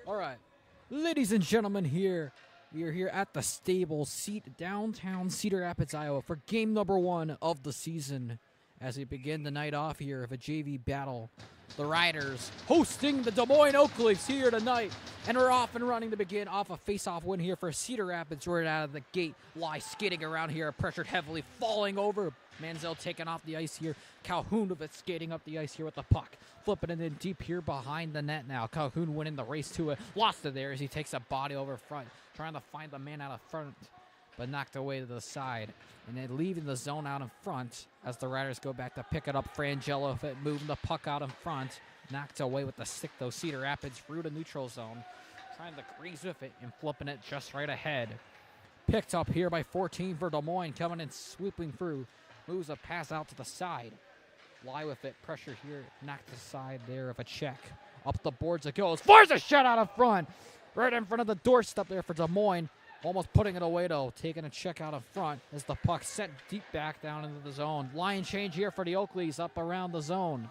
All right, ladies and gentlemen, we are here at the stable seat downtown Cedar Rapids, Iowa, for game number 1 of the season. As we begin the night off here of a JV battle, the Riders hosting the Des Moines Oakleafs here tonight, and we're off and running to begin off a face-off win here for Cedar Rapids right out of the gate. Lie skating around here, pressured heavily, falling over. Manziel taking off the ice here. Calhoun of it skating up the ice here with the puck. Flipping it in deep here behind the net now. Calhoun winning the race to it. Lost it there as he takes a body over front. Trying to find the man out of front, but knocked away to the side. And then leaving the zone out in front as the Riders go back to pick it up. Frangella of it moving the puck out in front. Knocked away with the stick though. Cedar Rapids through the neutral zone. Trying to grease with it and flipping it just right ahead. Picked up here by 14 for Des Moines. Coming in swooping through. Moves a pass out to the side. Lie with it. Pressure here. Knocked aside there of a check. Up the boards it goes. Fires a shot out in front. Right in front of the doorstep there for Des Moines. Almost putting it away though. Taking a check out in front as the puck sent deep back down into the zone. Line change here for the Oakleafs up around the zone.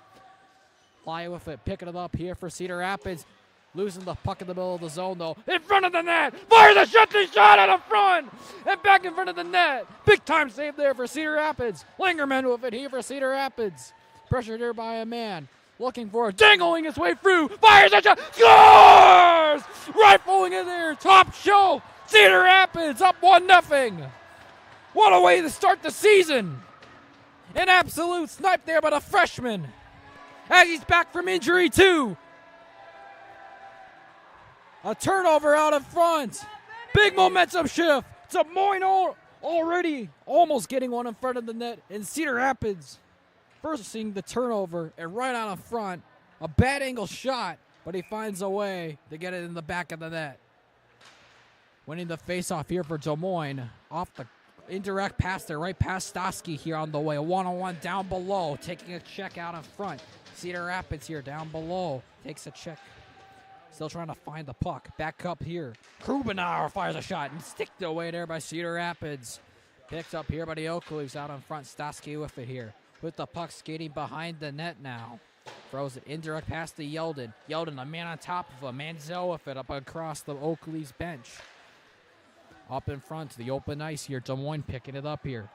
Lie with it. Picking it up here for Cedar Rapids. Losing the puck in the middle of the zone, though. In front of the net. Fires a shot out in front. And back in front of the net. Big time save there for Cedar Rapids. Lingerman with it here for Cedar Rapids. Pressured here by a man. Looking for it. Dangling his way through. Fires a shot. Scores! Rifling in there. Top shelf. Cedar Rapids up 1-0. What a way to start the season. An absolute snipe there by the freshman. As he's back from injury, too. A turnover out in front. Big momentum shift. Des Moines already almost getting one in front of the net. And Cedar Rapids forcing the turnover and right out in front. A bad angle shot, but he finds a way to get it in the back of the net. Winning the faceoff here for Des Moines. Off the indirect pass there, right past Stosky here on the way. A one-on-one down below. Taking a check out in front. Cedar Rapids here down below. Takes a check. Still trying to find the puck. Back up here. Krubenauer fires a shot and sticked away there by Cedar Rapids. Picked up here by the Oakleafs out in front. Stosky with it here. With the puck skating behind the net now. Throws it indirect past to Yeldon. Yeldon, a man on top of him. Manziel with it up across the Oakleafs bench. Up in front to the open ice here. Des Moines picking it up here.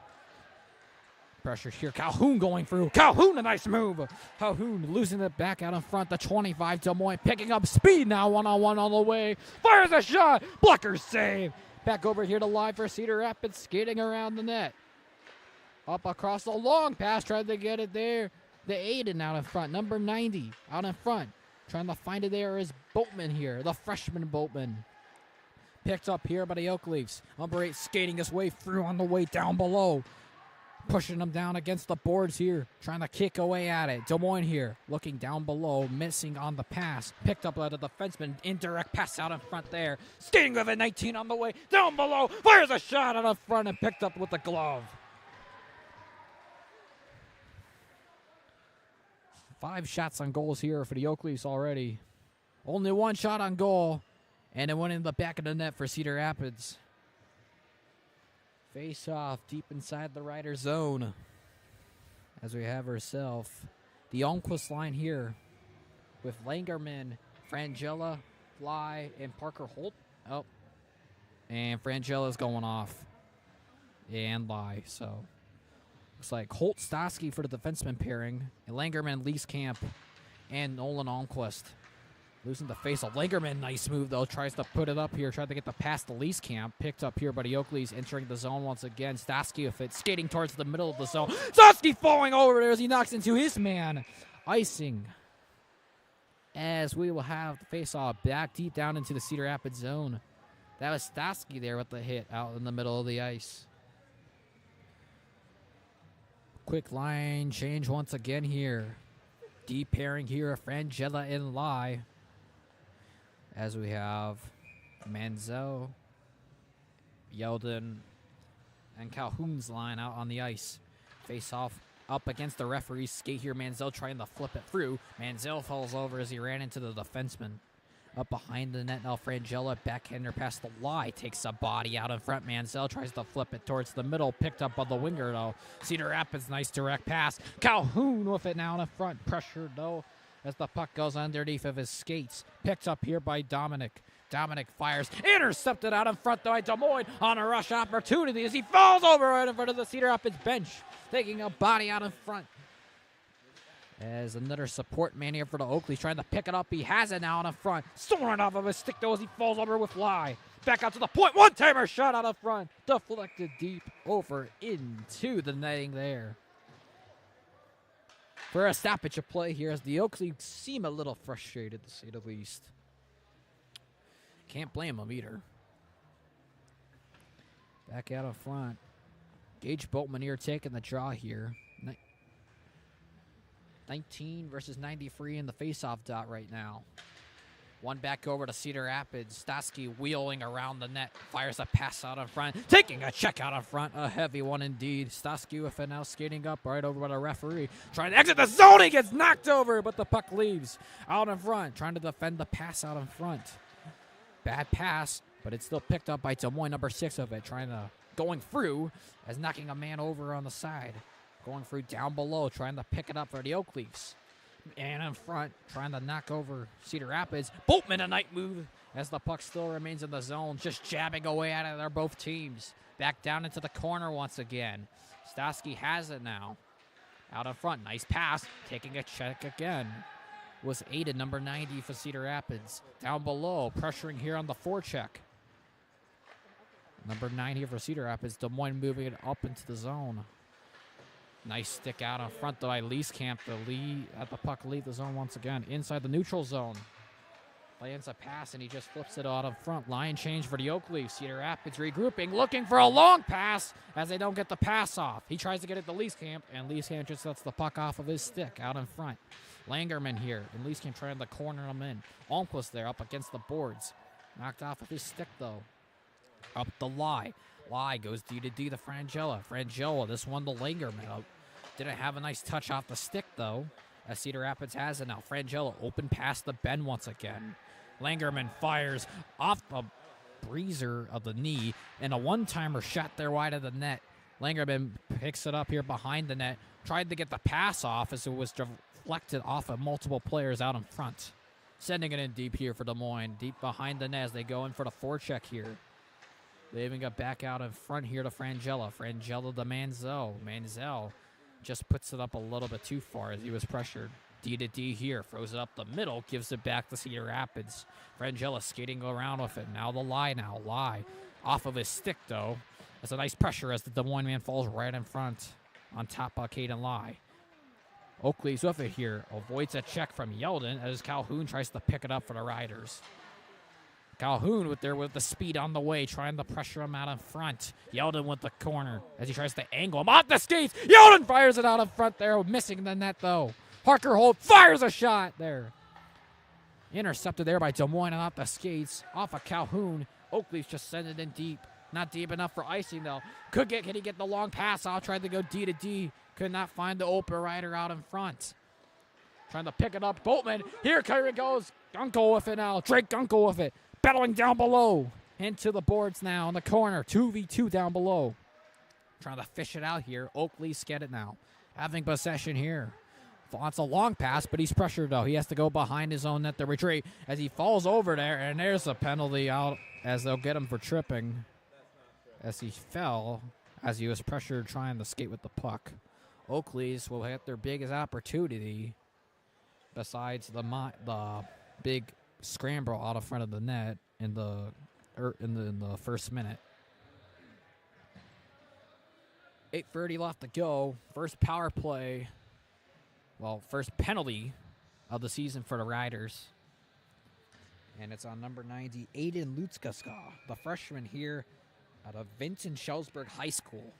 Pressure here. Calhoun going through. Calhoun, a nice move. Calhoun losing it back out in front. The 25. Des Moines picking up speed now. One-on-one on the way. Fires a shot. Blocker save. Back over here to Live for Cedar Rapids. Skating around the net. Up across the long pass. Trying to get it there. The Aiden out in front. Number 90 out in front. Trying to find it there is Boatman here. The freshman Boatman. Picked up here by the Oakleafs. Number 8 skating his way through on the way down below. Pushing them down against the boards here. Trying to kick away at it. Des Moines here. Looking down below. Missing on the pass. Picked up by the defenseman. Indirect pass out in front there. Skating with a 19 on the way. Down below. Fires a shot out in front and picked up with the glove. 5 shots on goals here for the Oakleafs already. Only 1 shot on goal. And it went in the back of the net for Cedar Rapids. Face off deep inside the Riders' zone. As we have ourselves the Almquist line here with Langerman, Frangella, Fly, and Parker Holt. Oh, and Frangella's going off. And Lie, so looks like Holt, Stosky for the defenseman pairing, and Langerman, Leeskamp, and Nolan Almquist. Losing the face of Langerman. Nice move, though. Tries to put it up here. Tried to get the pass to Leeskamp. Picked up here by the Oakleafs. Entering the zone once again. Stosky with it. Skating towards the middle of the zone. Stosky falling over there as he knocks into his man. Icing. As we will have the face-off back deep down into the Cedar Rapids zone. That was Stosky there with the hit out in the middle of the ice. Quick line change once again here. Deep pairing here of Frangella and Lie. As we have Manziel, Yeldon, and Calhoun's line out on the ice. Face off up against the referee's skate here. Manziel trying to flip it through. Manziel falls over as he ran into the defenseman. Up behind the net now, Frangella, backhander past the Lie. Takes a body out in front. Manziel tries to flip it towards the middle. Picked up by the winger, though. Cedar Rapids, nice direct pass. Calhoun with it now in front. Pressured, though. as the puck goes underneath of his skates. Picked up here by Dominic. Dominic fires. Intercepted out in front by Des Moines on a rush opportunity as he falls over right in front of the Cedar Rapids bench. Taking a body out in front. As another support man here for the Oakleafs trying to pick it up. He has it now out in front. Soaring off of his stick though as he falls over with Lie. Back out to the point. One-timer shot out in front. Deflected deep over into the netting there. For a stoppage of play here as the Oakleafs seem a little frustrated to say the least. Can't blame them either. Back out in front. Gage Boltman here taking the draw here. 19 versus 93 in the faceoff dot right now. One back over to Cedar Rapids. Stosky wheeling around the net. Fires a pass out in front. Taking a check out in front. A heavy one indeed. Stosky with it now skating up right over by the referee. Trying to exit the zone. He gets knocked over, but the puck leaves. Out in front. Trying to defend the pass out in front. Bad pass, but it's still picked up by Des Moines, number 6 of it. Going through as knocking a man over on the side. Going through down below, trying to pick it up for the Oakleafs. And in front, trying to knock over Cedar Rapids. Boltman a night move as the puck still remains in the zone. Just jabbing away at it. They're both teams. Back down into the corner once again. Stosky has it now. Out in front, nice pass. Taking a check again. Was Aiden, number 90 for Cedar Rapids. Down below, pressuring here on the forecheck. Number 9 here for Cedar Rapids. Des Moines moving it up into the zone. Nice stick out in front by Leeskamp. The puck leave the zone once again. Inside the neutral zone. Lands a pass and he just flips it out in front. Line change for the Oakleafs. Cedar Rapids regrouping, looking for a long pass as they don't get the pass off. He tries to get it to Leeskamp, and Leeskamp just lets the puck off of his stick out in front. Langerman here, and Leeskamp trying to corner him in. Almquist there up against the boards. Knocked off of his stick though. Up the Lie. Lie goes D to D to Frangella. Frangella, this one to Langerman. Didn't have a nice touch off the stick though, as Cedar Rapids has it now. Frangella open pass to Ben once again. Langerman fires off the breezer of the knee, and a one-timer shot there wide of the net. Langerman picks it up here behind the net. Tried to get the pass off as it was deflected off of multiple players out in front. Sending it in deep here for Des Moines. Deep behind the net as they go in for the forecheck here. They even got back out in front here to Frangella. Frangella to Manziel. Manziel just puts it up a little bit too far as he was pressured. D to D here. Throws it up the middle. Gives it back to Cedar Rapids. Frangella skating around with it. Now the Lie now. Lie off of his stick, though. That's a nice pressure as the Des Moines man falls right in front on top of Caden Lie. Oakley's with it here. Avoids a check from Yeldon as Calhoun tries to pick it up for the Riders. Calhoun with the speed on the way, trying to pressure him out in front. Yeldon with the corner as he tries to angle him off the skates. Yeldon fires it out in front there, missing the net though. Harker Holt fires a shot there. Intercepted there by Des Moines and off the skates. Off of Calhoun. Oakleafs just send it in deep. Not deep enough for icing though. Can he get the long pass off? Tried to go D to D. Could not find the open rider out in front. Trying to pick it up. Boltman. Here it goes. Gunkel with it now. Drake Gunkel with it. Battling down below. Into the boards now in the corner. 2v2 down below. Trying to fish it out here. Oakleafs get it now. Having possession here. Wants a long pass, but he's pressured though. He has to go behind his own net to retreat as he falls over there, and there's a penalty out as they'll get him for tripping as he fell as he was pressured trying to skate with the puck. Oakleafs will hit their biggest opportunity besides the big scramble out of front of the net in the first minute. 8:30 left to go. First power play. Well, first penalty of the season for the Riders. And it's on number 90, Aiden Lutskaska, the freshman here out of Vincent Schellsburg High School.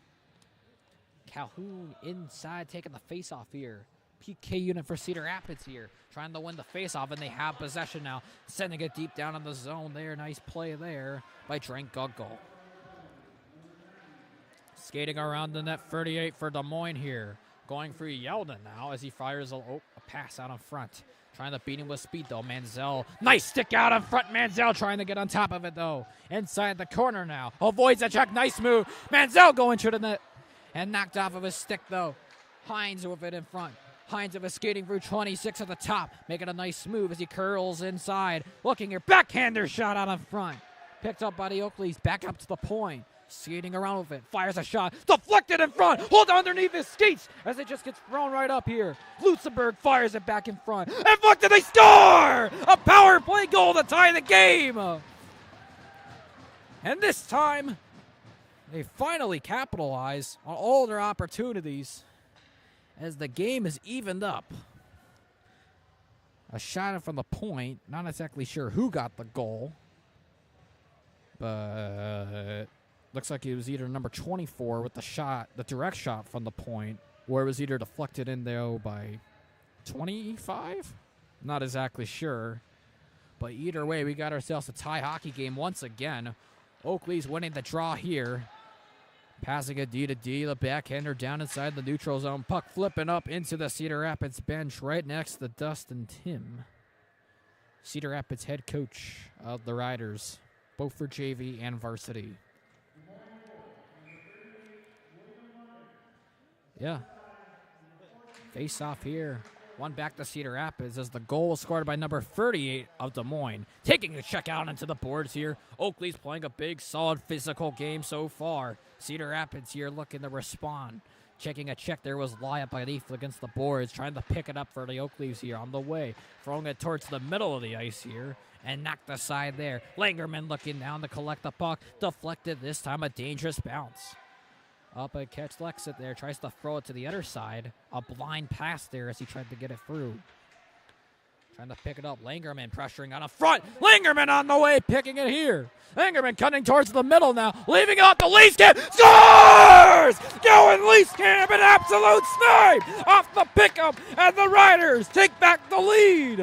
Calhoun inside taking the face-off here. PK unit for Cedar Rapids here, trying to win the face-off, and they have possession now. Sending it deep down in the zone there. Nice play there by Drake Gunkel. Skating around the net, 38 for Des Moines here. Going through Yeldon now as he fires a pass out in front. Trying to beat him with speed, though. Manziel. Nice stick out in front. Manziel trying to get on top of it, though. Inside the corner now. Avoids a check. Nice move. Manziel going to the net. And knocked off of his stick, though. Hines with it in front. Hines is skating through 26 at the top, making a nice move as he curls inside. Looking here, backhander shot out in front. Picked up by the Oakleafs, back up to the point. Skating around with it, fires a shot, deflected in front, hold underneath his skates as it just gets thrown right up here. Lutzenberg fires it back in front, and look, did they score? A power play goal to tie the game. And this time, they finally capitalize on all their opportunities as the game is evened up. A shot from the point, not exactly sure who got the goal, but looks like it was either number 24 with the shot, the direct shot from the point, or it was either deflected in there by 25? Not exactly sure. But either way, we got ourselves a tie hockey game once again. Oakleafs winning the draw here. Passing a D-to-D, the backhander down inside the neutral zone. Puck flipping up into the Cedar Rapids bench right next to Dustin Tim. Cedar Rapids head coach of the Riders, both for JV and varsity. Yeah. Face off here. One back to Cedar Rapids as the goal was scored by number 38 of Des Moines. Taking a check out into the boards here. Oakleafs playing a big, solid, physical game so far. Cedar Rapids here looking to respond. Checking a check there was lie up by Leaf against the boards. Trying to pick it up for the Oakleafs here on the way. Throwing it towards the middle of the ice here. And knocked aside there. Langerman looking down to collect the puck. Deflected this time, a dangerous bounce. Up a catch Lexit there, tries to throw it to the other side. A blind pass there as he tried to get it through. Trying to pick it up, Langerman pressuring on a front. Langerman on the way, picking it here. Langerman cutting towards the middle now, leaving it off the Leafs camp. Scores! Going Leafs camp, an absolute snipe off the pickup, and the Riders take back the lead.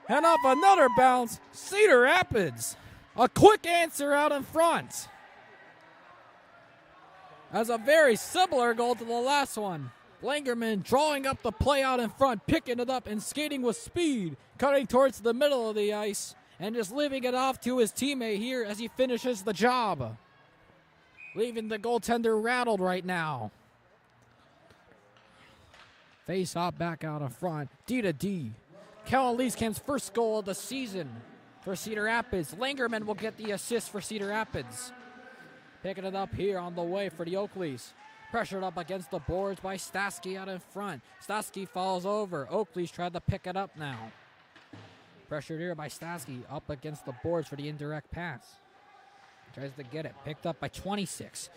And off another bounce, Cedar Rapids. A quick answer out in front. As a very similar goal to the last one. Langerman drawing up the play out in front, picking it up and skating with speed, cutting towards the middle of the ice, and just leaving it off to his teammate here as he finishes the job. Leaving the goaltender rattled right now. Face off back out in front, D-to-D. Kellen Leeskamp's first goal of the season for Cedar Rapids. Langerman will get the assist for Cedar Rapids. Picking it up here on the way for the Oakleafs. Pressured up against the boards by Stasky out in front. Stasky falls over. Oakleafs tried to pick it up now. Pressured here by Stasky up against the boards for the indirect pass. Tries to get it. Picked up by 26.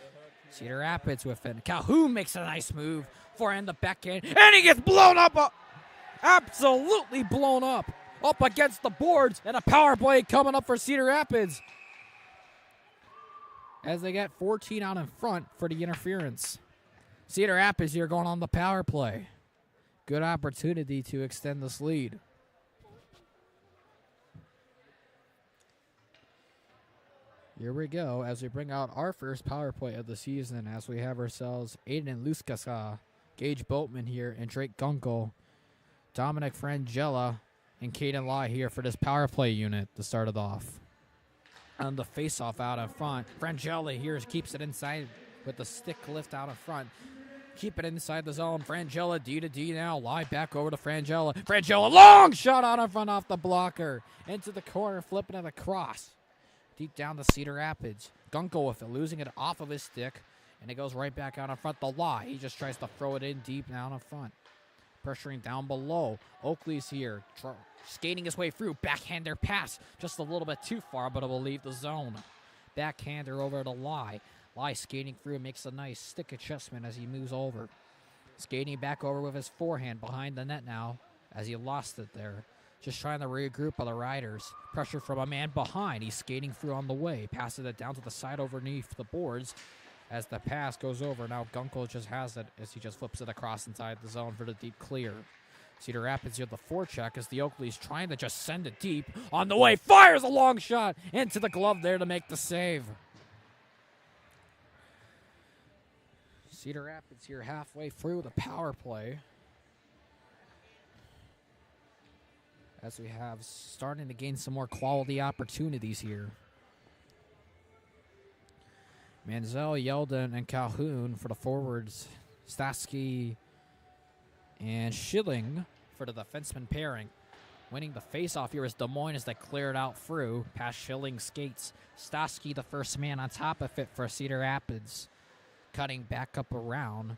Cedar Rapids with it. Calhoun makes a nice move. Forehand the backhand. And he gets blown up. Absolutely blown up. Up against the boards. And a power play coming up for Cedar Rapids. As they get 14 out in front for the interference. Cedar Rapids here going on the power play. Good opportunity to extend this lead. Here we go as we bring out our first power play of the season as we have ourselves Aiden Luskasa, Gage Boatman here, and Drake Gunkel, Dominic Frangella, and Caden Law here for this power play unit to start it off. On the face-off out in front. Frangella here keeps it inside with the stick lift out in front. Keep it inside the zone. Frangella D-to-D now. Lie back over to Frangella. Frangella, long shot out in front off the blocker. Into the corner, flipping it across. Deep down to Cedar Rapids. Gunkel with it, losing it off of his stick. And it goes right back out in front. The Lie, he just tries to throw it in deep down in front. Pressuring down below. Oakleafs here. Skating his way through. Backhander pass. Just a little bit too far, but it will leave the zone. Backhander over to Lie. Lie skating through. Makes a nice stick adjustment as he moves over. Skating back over with his forehand behind the net now as he lost it there. Just trying to regroup on the Riders. Pressure from a man behind. He's skating through on the way. Passes it down to the side underneath the boards. As the pass goes over, now Gunkel just has it as he just flips it across inside the zone for the deep clear. Cedar Rapids here the forecheck as the Oakleafs trying to just send it deep. On the way, fires a long shot into the glove there to make the save. Cedar Rapids here halfway through the power play. As we have starting to gain some more quality opportunities here. Manziel, Yeldon, and Calhoun for the forwards. Stasky, And Schilling for the defenseman pairing. Winning the faceoff here is Des Moines as they clear it out through. Past Schilling skates. Stosky, the first man on top of it for Cedar Rapids. Cutting back up around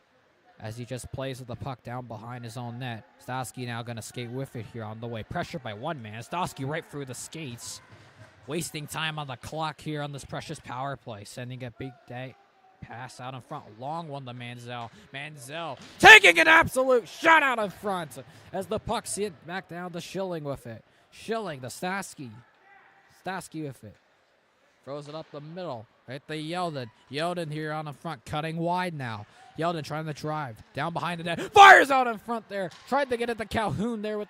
as he just plays with the puck down behind his own net. Stosky now going to skate with it here on the way. Pressured by one man. Stosky right through the skates. Wasting time on the clock here on this precious power play. Sending a big day. Pass out in front. Long one to Manziel. Manziel taking an absolute shot out in front as the puck's hit back down to Schilling with it. Schilling to Stosky. Stosky with it. Throws it up the middle. Right to Yeldon. Yeldon here on the front. Cutting wide now. Yeldon trying to drive. Down behind the net. Fires out in front there. Tried to get it to Calhoun there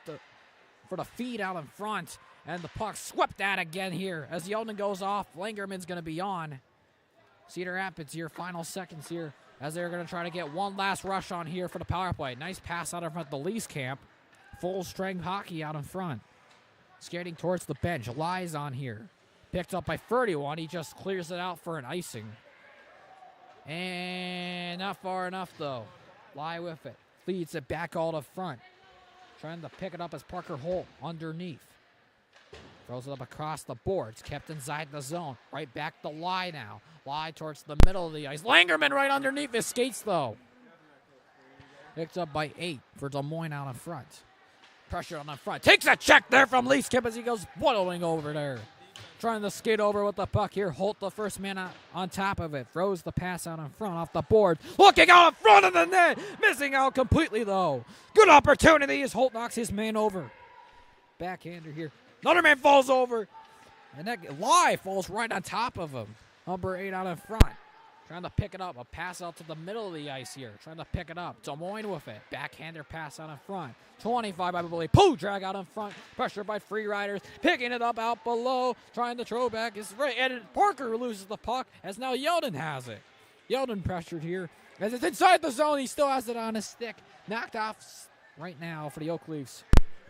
for the feed out in front. And the puck swept out again here as Yeldon goes off. Langerman's going to be on. Cedar Rapids here, final seconds here, as they're going to try to get one last rush on here for the power play. Nice pass out in front of the Leafs camp. Full strength hockey out in front. Skating towards the bench. Lies on here. Picked up by 31. He just clears it out for an icing. And not far enough, though. Lie with it. Feeds it back all to front. Trying to pick it up as Parker Holt underneath. Throws it up across the boards. Kept inside the zone. Right back to Lie now. Lie towards the middle of the ice. Langerman right underneath his skates, though. Picked up by 8 for Des Moines out in front. Pressure on the front. Takes a check there from Leafs Kip as he goes boiling over there. Trying to skate over with the puck here. Holt, the first man on top of it. Throws the pass out in front off the board. Looking out in front of the net. Missing out completely, though. Good opportunity as Holt knocks his man over. Backhander here. Another man falls over. And that Lie falls right on top of him. Number 8 out in front. Trying to pick it up. A pass out to the middle of the ice here. Trying to pick it up. Des Moines with it. Backhander pass out in front. 25 I believe. Pooh! Drag out in front. Pressure by Free Riders. Picking it up out below. Trying to throw back. It's right. And Parker loses the puck as now Yeldon has it. Yeldon pressured here. As it's inside the zone. He still has it on his stick. Knocked off right now for the Oakleafs.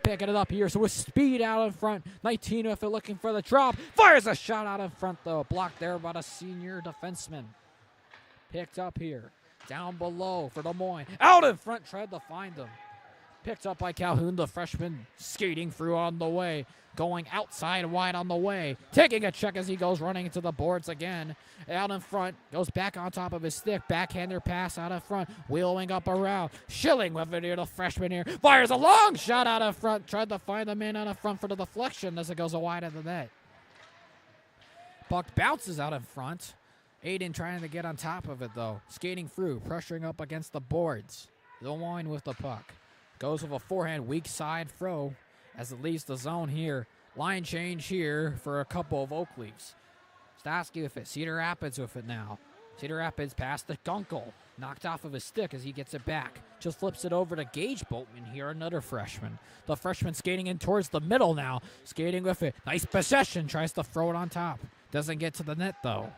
Picking it up here, so with speed out in front. 19 if they're looking for the drop. Fires a shot out in front, though. Blocked there by the senior defenseman. Picked up here. Down below for Des Moines. Out in front, tried to find him. Picked up by Calhoun, the freshman, skating through on the way. Going outside wide on the way. Taking a check as he goes running into the boards again. Out in front. Goes back on top of his stick. Backhander pass out in front. Wheeling up around. Schilling with it here, the freshman here. Fires a long shot out in front. Tried to find the man out in front for the deflection as it goes wide of the net. Puck bounces out in front. Aiden trying to get on top of it, though. Skating through. Pressuring up against the boards. Des Moines with the puck. Goes with a forehand weak side throw as it leaves the zone here. Line change here for a couple of Oakleafs. Stosky with it. Cedar Rapids with it now. Cedar Rapids past the Gunkel. Knocked off of his stick as he gets it back. Just flips it over to Gage Boatman here, another freshman. The freshman skating in towards the middle now. Skating with it. Nice possession. Tries to throw it on top. Doesn't get to the net, though.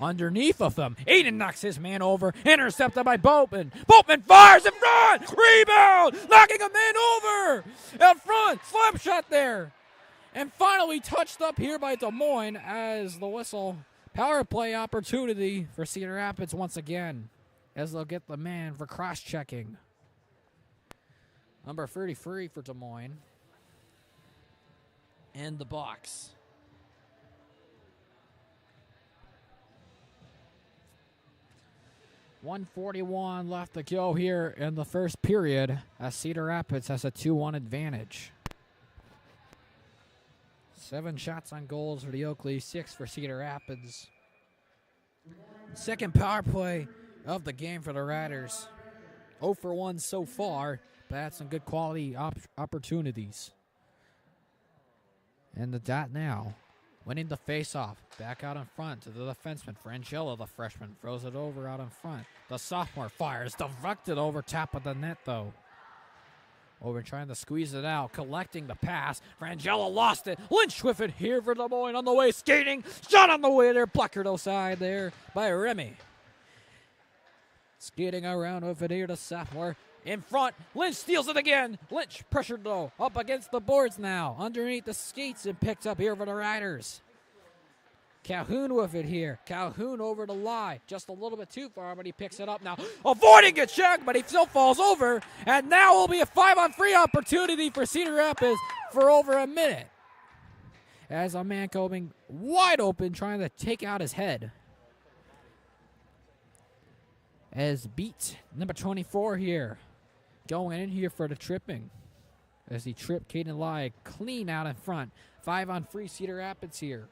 Underneath of them, Aiden knocks his man over. Intercepted by Boatman. Boatman fires in front. Rebound. Knocking a man over. Out front. Slap shot there. And finally touched up here by Des Moines as the whistle. Power play opportunity for Cedar Rapids once again as they'll get the man for cross-checking. Number 33 for Des Moines. In the box. .141 left to go here in the first period as Cedar Rapids has a 2-1 advantage. 7 shots on goals for the Oakleafs, 6 for Cedar Rapids. Second power play of the game for the Riders. 0 for 1 so far, but had some good quality opportunities. And the dot now. Winning the faceoff. Back out in front to the defenseman. Frangella, the freshman, throws it over out in front. The sophomore fires. Deflected over top of the net, though. Over trying to squeeze it out. Collecting the pass. Frangella lost it. Lynch with it here for Des Moines on the way. Skating. Shot on the way there. Pluckered aside there by Remy. Skating around with it here to sophomore. In front, Lynch steals it again. Lynch pressured though, up against the boards now. Underneath the skates and picked up here for the Riders. Calhoun with it here. Calhoun over the line. Just a little bit too far, but he picks it up now. Avoiding a check, but he still falls over. And now will be a 5-on-3 opportunity for Cedar Rapids for over a minute. As a man coming wide open, trying to take out his head. As beat number 24 here. Going in here for the tripping. As he tripped Caden Lai clean out in front. 5-on-3 Cedar Rapids here.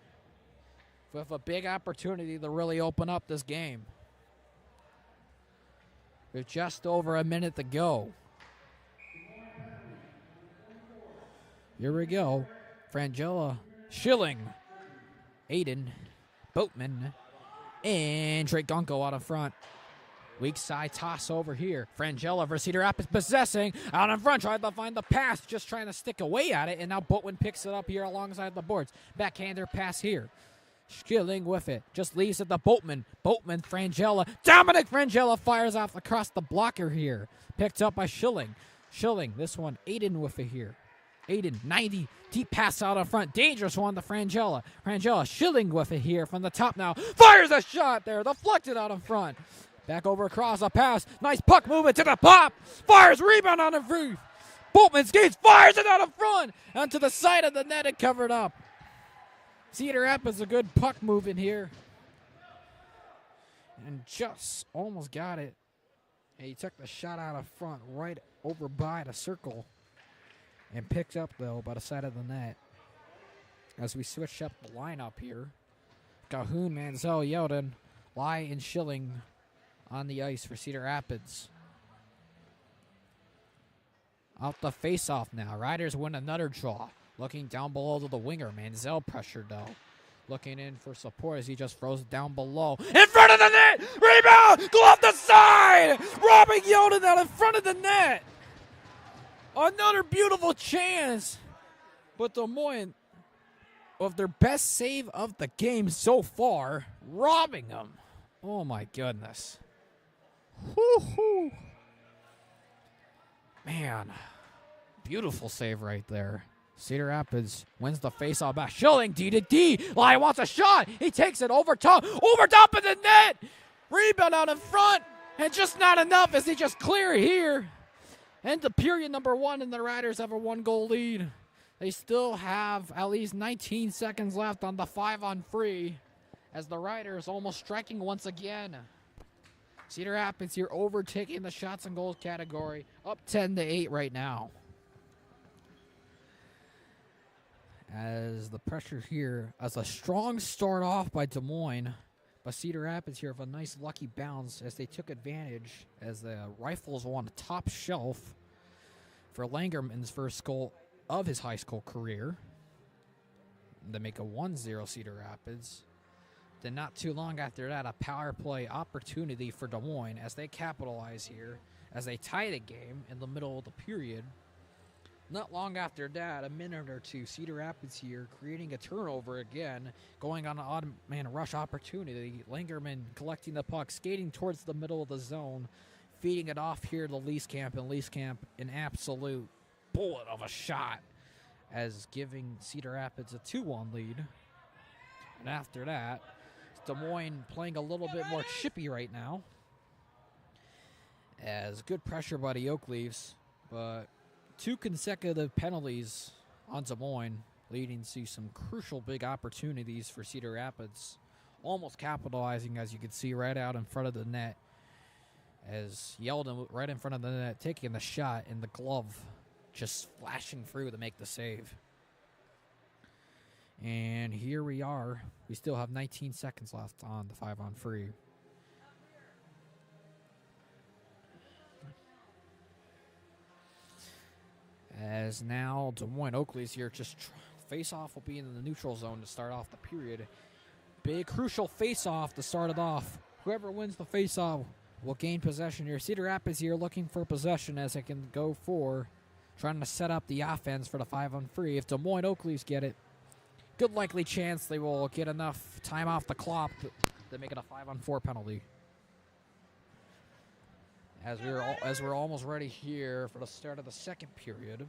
With a big opportunity to really open up this game. With just over a minute to go. Here we go. Frangella, Schilling, Aiden, Boatman, and Drake Gunko out in front. Weak side toss over here. Frangella versus Cedar Rapids possessing. Out in front, trying to find the pass. Just trying to stick away at it. And now Boatman picks it up here alongside the boards. Backhander pass here. Schilling with it. Just leaves it to Boatman. Boatman, Frangella. Dominic Frangella fires off across the blocker here. Picked up by Schilling. Schilling, this one, Aiden with it here. Aiden, 90. Deep pass out in front. Dangerous one to Frangella. Frangella, Schilling with it here from the top now. Fires a shot there. Deflected out in front. Back over across a pass. Nice puck movement to the pop. Fires rebound on the roof. Boatman skates. Fires it out in front. And to the side of the net and covered up. Cedar Rapids a good puck movement here. And just almost got it. And he took the shot out of front right over by the circle. And picked up, though, by the side of the net. As we switch up the lineup here. Calhoun, Manziel, Yeldon, Lai, and Schilling on the ice for Cedar Rapids. Out the face-off now. Riders win another draw. Looking down below to the winger. Manziel pressured, though. Looking in for support as he just throws it down below. In front of the net! Rebound! Go off the side! Robbing Yeldon out in front of the net! Another beautiful chance. But Des Moines, of their best save of the game so far, robbing them. Oh, my goodness. Woo-hoo. Man, beautiful save right there. Cedar Rapids wins the faceoff back. Schilling, D to D. Lai wants a shot. He takes it over top of the net. Rebound out in front. And just not enough as they just clear it here. And the period number one, and the Riders have a 1-goal lead. They still have at least 19 seconds left on the 5-on-3 as the Riders almost striking once again. Cedar Rapids here overtaking the shots and goals category, up 10-8 right now. As the pressure here, as a strong start off by Des Moines. But Cedar Rapids here have a nice lucky bounce as they took advantage as the Rifles were on the top shelf for Langerman's first goal of his high school career. They make a 1-0 Cedar Rapids. Then not too long after that, a power play opportunity for Des Moines as they capitalize here as they tie the game in the middle of the period. Not long after that, a minute or two, Cedar Rapids here creating a turnover again, going on an odd man rush opportunity. Langerman collecting the puck, skating towards the middle of the zone, feeding it off here to Leeskamp, and Leeskamp an absolute bullet of a shot as giving Cedar Rapids a 2-1 lead. And after that, Des Moines playing a little bit more chippy right now as good pressure by the Oakleafs, but 2 consecutive penalties on Des Moines, leading to some crucial big opportunities for Cedar Rapids. Almost capitalizing, as you can see, right out in front of the net. As Yeldon right in front of the net, taking the shot, and the glove just flashing through to make the save. And here we are. We still have 19 seconds left on the 5-on-3. As now Des Moines Oakleafs here just face-off will be in the neutral zone to start off the period. Big crucial face-off to start it off. Whoever wins the face-off will gain possession here. Cedar Rapids here looking for possession as they can go for trying to set up the offense for the 5-on-3. If Des Moines Oakleafs get it, good likely chance they will get enough time off the clock to make it a 5-on-4 penalty. As we're almost ready here for the start of the second period.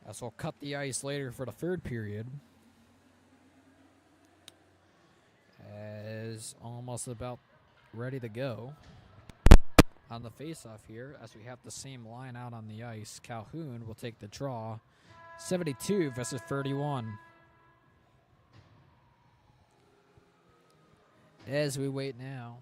As we'll cut the ice later for the third period. is almost about ready to go on the face-off here, as we have the same line out on the ice. Calhoun will take the draw. 72 versus 31. As we wait now.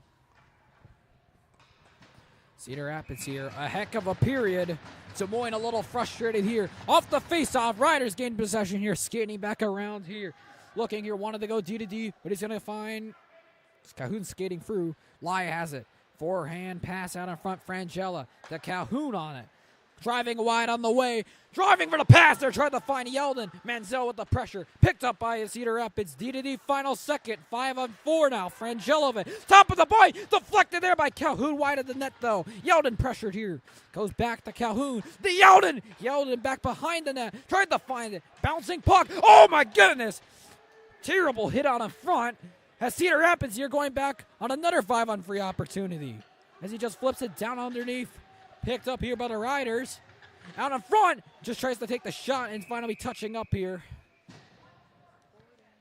Cedar Rapids here, a heck of a period. Des Moines a little frustrated here. Off the face-off, Riders gain possession here, skating back around here. Looking here, wanted to go D to D, but he's going to find Calhoun skating through. Lai has it. Forehand pass out in front, Frangella. The Calhoun on it. Driving wide on the way. Driving for the pass there. Tried to find Yeldon. Manziel with the pressure. Picked up by Cedar Rapids. D-to-D final second. 5-on-4 now. Frangelovic. Top of the point. Deflected there by Calhoun. Wide of the net though. Yeldon pressured here. Goes back to Calhoun. The Yeldon. Yeldon back behind the net. Tried to find it. Bouncing puck. Oh my goodness. Terrible hit out in front. As Cedar Rapids here going back on another 5-on-3 opportunity. As he just flips it down underneath. Picked up here by the Riders. Out in front. Just tries to take the shot and finally touching up here.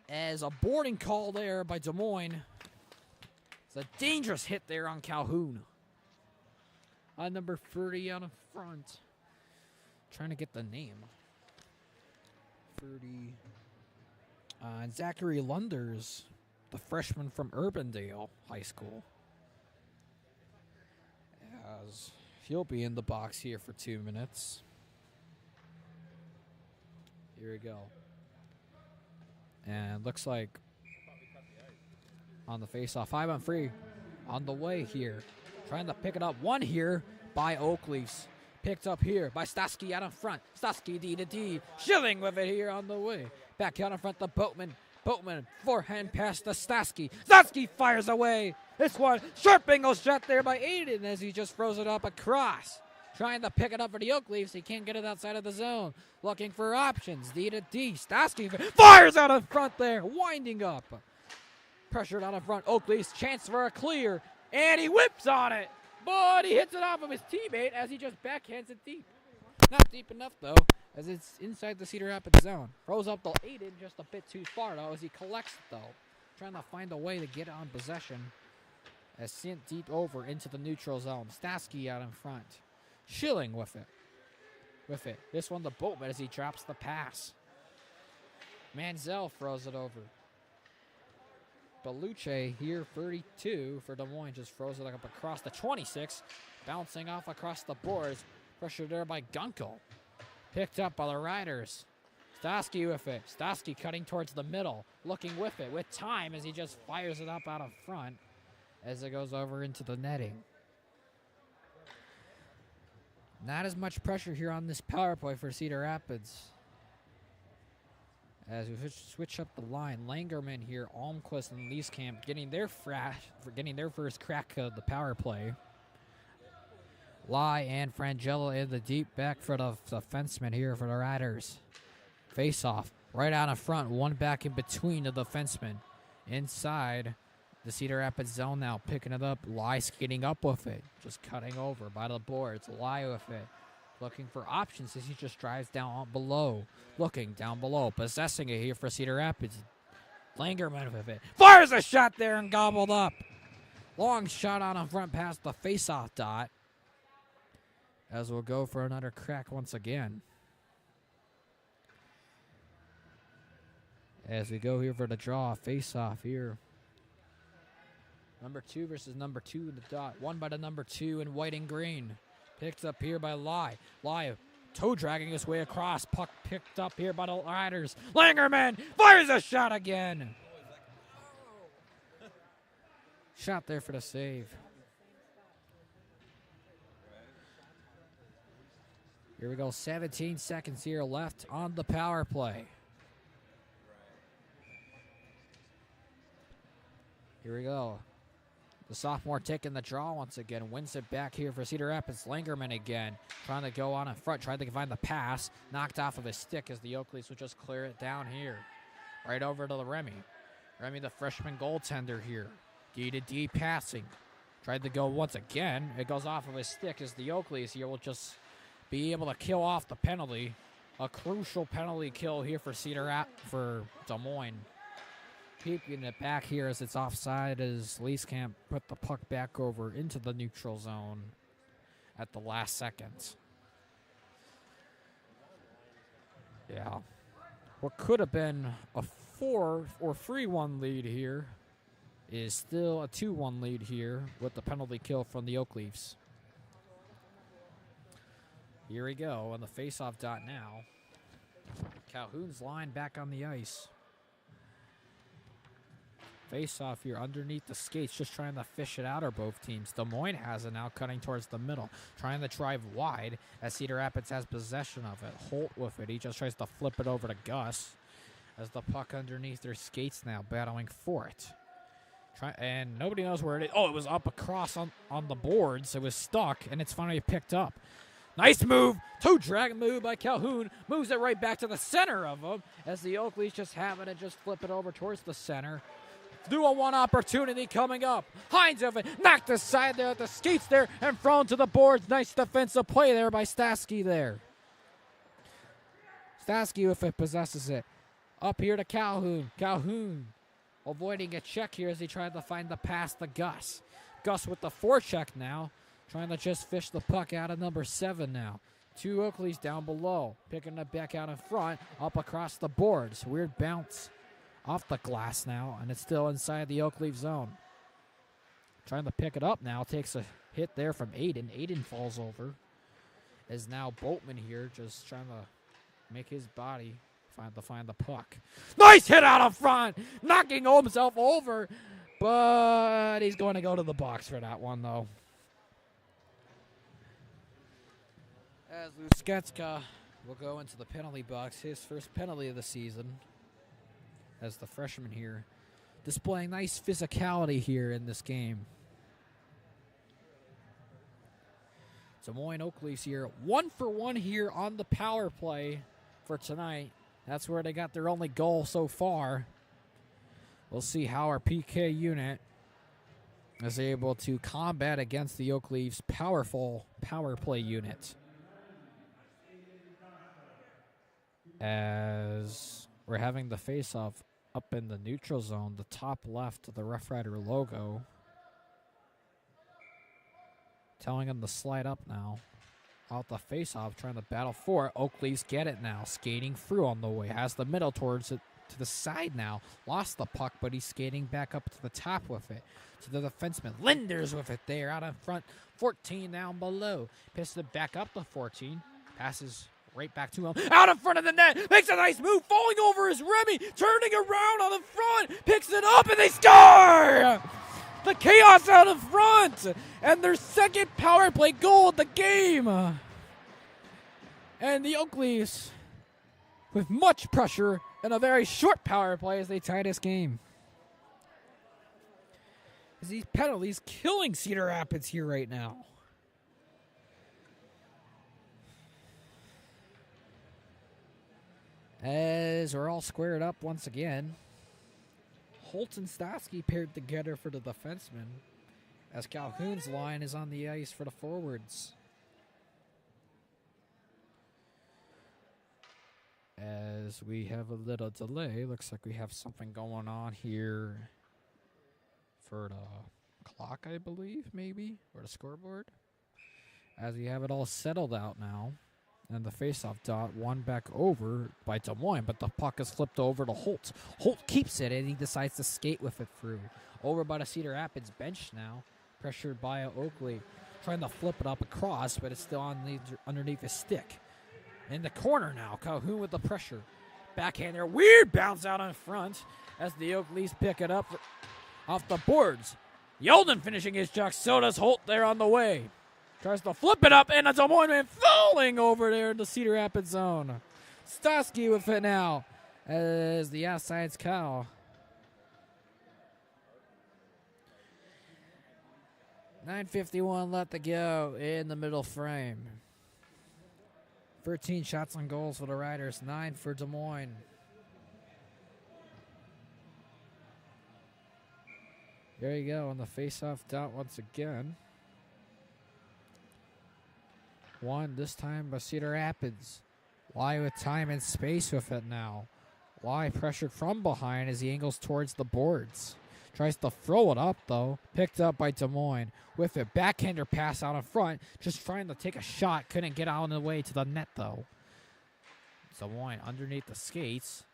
As a boarding call there by Des Moines. It's a dangerous hit there on Calhoun. On number 30 out in front. Trying to get the name. 30. Zachary Lunders, the freshman from Urbandale High School. As he'll be in the box here for 2 minutes. Here we go. And looks like on the face-off, 5-on-3 on the way here. Trying to pick it up. One here by Oakleafs. Picked up here by Stasky out in front. Stasky D to D. Schilling with it here on the way. Back out in front to Boatman. Boatman, forehand pass to Stasky. Stasky fires away. This one, sharp angle shot there by Aiden as he just throws it up across. Trying to pick it up for the Oakleafs. He can't get it outside of the zone. Looking for options. D to D. Stasky fires out in front there. Winding up. Pressured out in front. Oakleafs chance for a clear. And he whips on it. But he hits it off of his teammate as he just backhands it deep. Not deep enough, though, as it's inside the Cedar Rapids zone. Throws up the Aiden just a bit too far, though, as he collects it, though. Trying to find a way to get on possession. As sent deep over into the neutral zone. Stasky out in front. Schilling with it. This one to Boatman as he drops the pass. Manziel throws it over. Beluche here, 32 for Des Moines, just throws it up across the 26. Bouncing off across the boards. Pressure there by Gunkel. Picked up by the Riders. Stasky with it. Stasky cutting towards the middle. Looking with it. With time as he just fires it up out of front. As it goes over into the netting. Not as much pressure here on this power play for Cedar Rapids. As we switch up the line, Langerman here, Almquist and Leeskamp getting their first crack of the power play. Lai and Frangella in the deep back for the defenseman here for the Riders. Face off right out in front, one back in between the defenseman. Inside the Cedar Rapids zone now, picking it up. Lai skating up with it, just cutting over by the boards. Lai with it. Looking for options as he just drives down below. Looking down below. Possessing it here for Cedar Rapids. Langerman with it. Fires a shot there and gobbled up. Long shot on front past the face-off dot. As we'll go for another crack once again. As we go here for the draw. Face-off here. Number 2 versus number 2 in the dot. Won by the number 2 in white and green. Picked up here by Lai. Lai toe dragging his way across. Puck picked up here by the Riders. Langerman fires a shot again. Shot there for the save. Here we go. 17 seconds here left on the power play. Here we go. The sophomore taking the draw once again. Wins it back here for Cedar Rapids. Langerman again. Trying to go on in front. Trying to find the pass. Knocked off of his stick as the Oakleafs would just clear it down here. Right over to the Remy. Remy, the freshman goaltender here. D to D passing. Tried to go once again. It goes off of his stick as the Oakleafs here will just be able to kill off the penalty. A crucial penalty kill here for for Des Moines. Keeping it back here as it's offside as Leafs can't put the puck back over into the neutral zone at the last second. Yeah. What could have been a 4 or 3-1 lead here is still a 2-1 lead here with the penalty kill from the Oakleafs. Here we go on the face-off dot now. Calhoun's line back on the ice. Face-off here underneath the skates, just trying to fish it out, are both teams. Des Moines has it now, cutting towards the middle, trying to drive wide as Cedar Rapids has possession of it. Holt with it, he just tries to flip it over to Gus as the puck underneath their skates now, battling for it. And nobody knows where it is. Oh, it was up across on the boards. It was stuck, and it's finally picked up. Nice move, toe-drag move by Calhoun. Moves it right back to the center of him as the Oakleys just have it and just flip it over towards the center. 2-on-1 opportunity coming up. Hines of it, knocked aside there at the skates there and thrown to the boards. Nice defensive play there by Stasky there. Stasky, if it possesses it. Up here to Calhoun. Calhoun avoiding a check here as he tried to find the pass to Gus. Gus with the forecheck now, trying to just fish the puck out of number 7 now. 2 Oakleys down below, picking it back out in front, up across the boards. Weird bounce off the glass now, and it's still inside the Oakleaf zone. Trying to pick it up now, takes a hit there from Aiden. Aiden falls over. Is now Boltman here, just trying to make his body find the puck. Nice hit out of front, knocking himself over, but he's going to go to the box for that one, though. As Lusketska will go into the penalty box, his first penalty of the season, as the freshman here, displaying nice physicality here in this game. Des Moines Oakleafs here, 1-for-1 here on the power play for tonight. That's where they got their only goal so far. We'll see how our PK unit is able to combat against the Oakleafs' powerful power play unit. As we're having the face-off up in the neutral zone, the top left of the Rough Rider logo, telling him to slide up now. Out the face-off, trying to battle for it. Oakleafs get it now, skating through on the way. Has the middle towards it to the side now. Lost the puck, but he's skating back up to the top with it. To the defenseman. Linders with it there, out in front. 14 down below. Pisses it back up to 14. Passes right back to him. Out in front of the net. Makes a nice move. Falling over is Remy. Turning around on the front. Picks it up and they score! The chaos out in front. And their second power play goal of the game. And the Oakleafs, with much pressure and a very short power play as they tie this game. As these penalties killing Cedar Rapids here right now. As we're all squared up once again. Holt and Stasky paired together for the defenseman, as Calhoun's line is on the ice for the forwards. As we have a little delay, looks like we have something going on here for the clock, I believe, maybe, or the scoreboard. As we have it all settled out now. And the faceoff dot won back over by Des Moines, but the puck is flipped over to Holt. Holt keeps it, and he decides to skate with it through. Over by the Cedar Rapids bench now, pressured by Oakley. Trying to flip it up across, but it's still underneath his stick. In the corner now, Calhoun with the pressure. Backhander, weird bounce out in front as the Oakleys pick it up off the boards. Yolden finishing his chuck, so does Holt there on the way. Tries to flip it up, and a Des Moines man falling over there in the Cedar Rapids zone. Stasky with it now as the outside's call. 9:51 left to go in the middle frame. 13 shots on goals for the Riders, 9 for Des Moines. There you go on the face-off dot once again. One this time by Cedar Rapids. Why with time and space with it now. Lai pressured from behind as he angles towards the boards. Tries to throw it up, though. Picked up by Des Moines. With it, backhander pass out in front. Just trying to take a shot. Couldn't get out of the way to the net, though. Des Moines underneath the skates.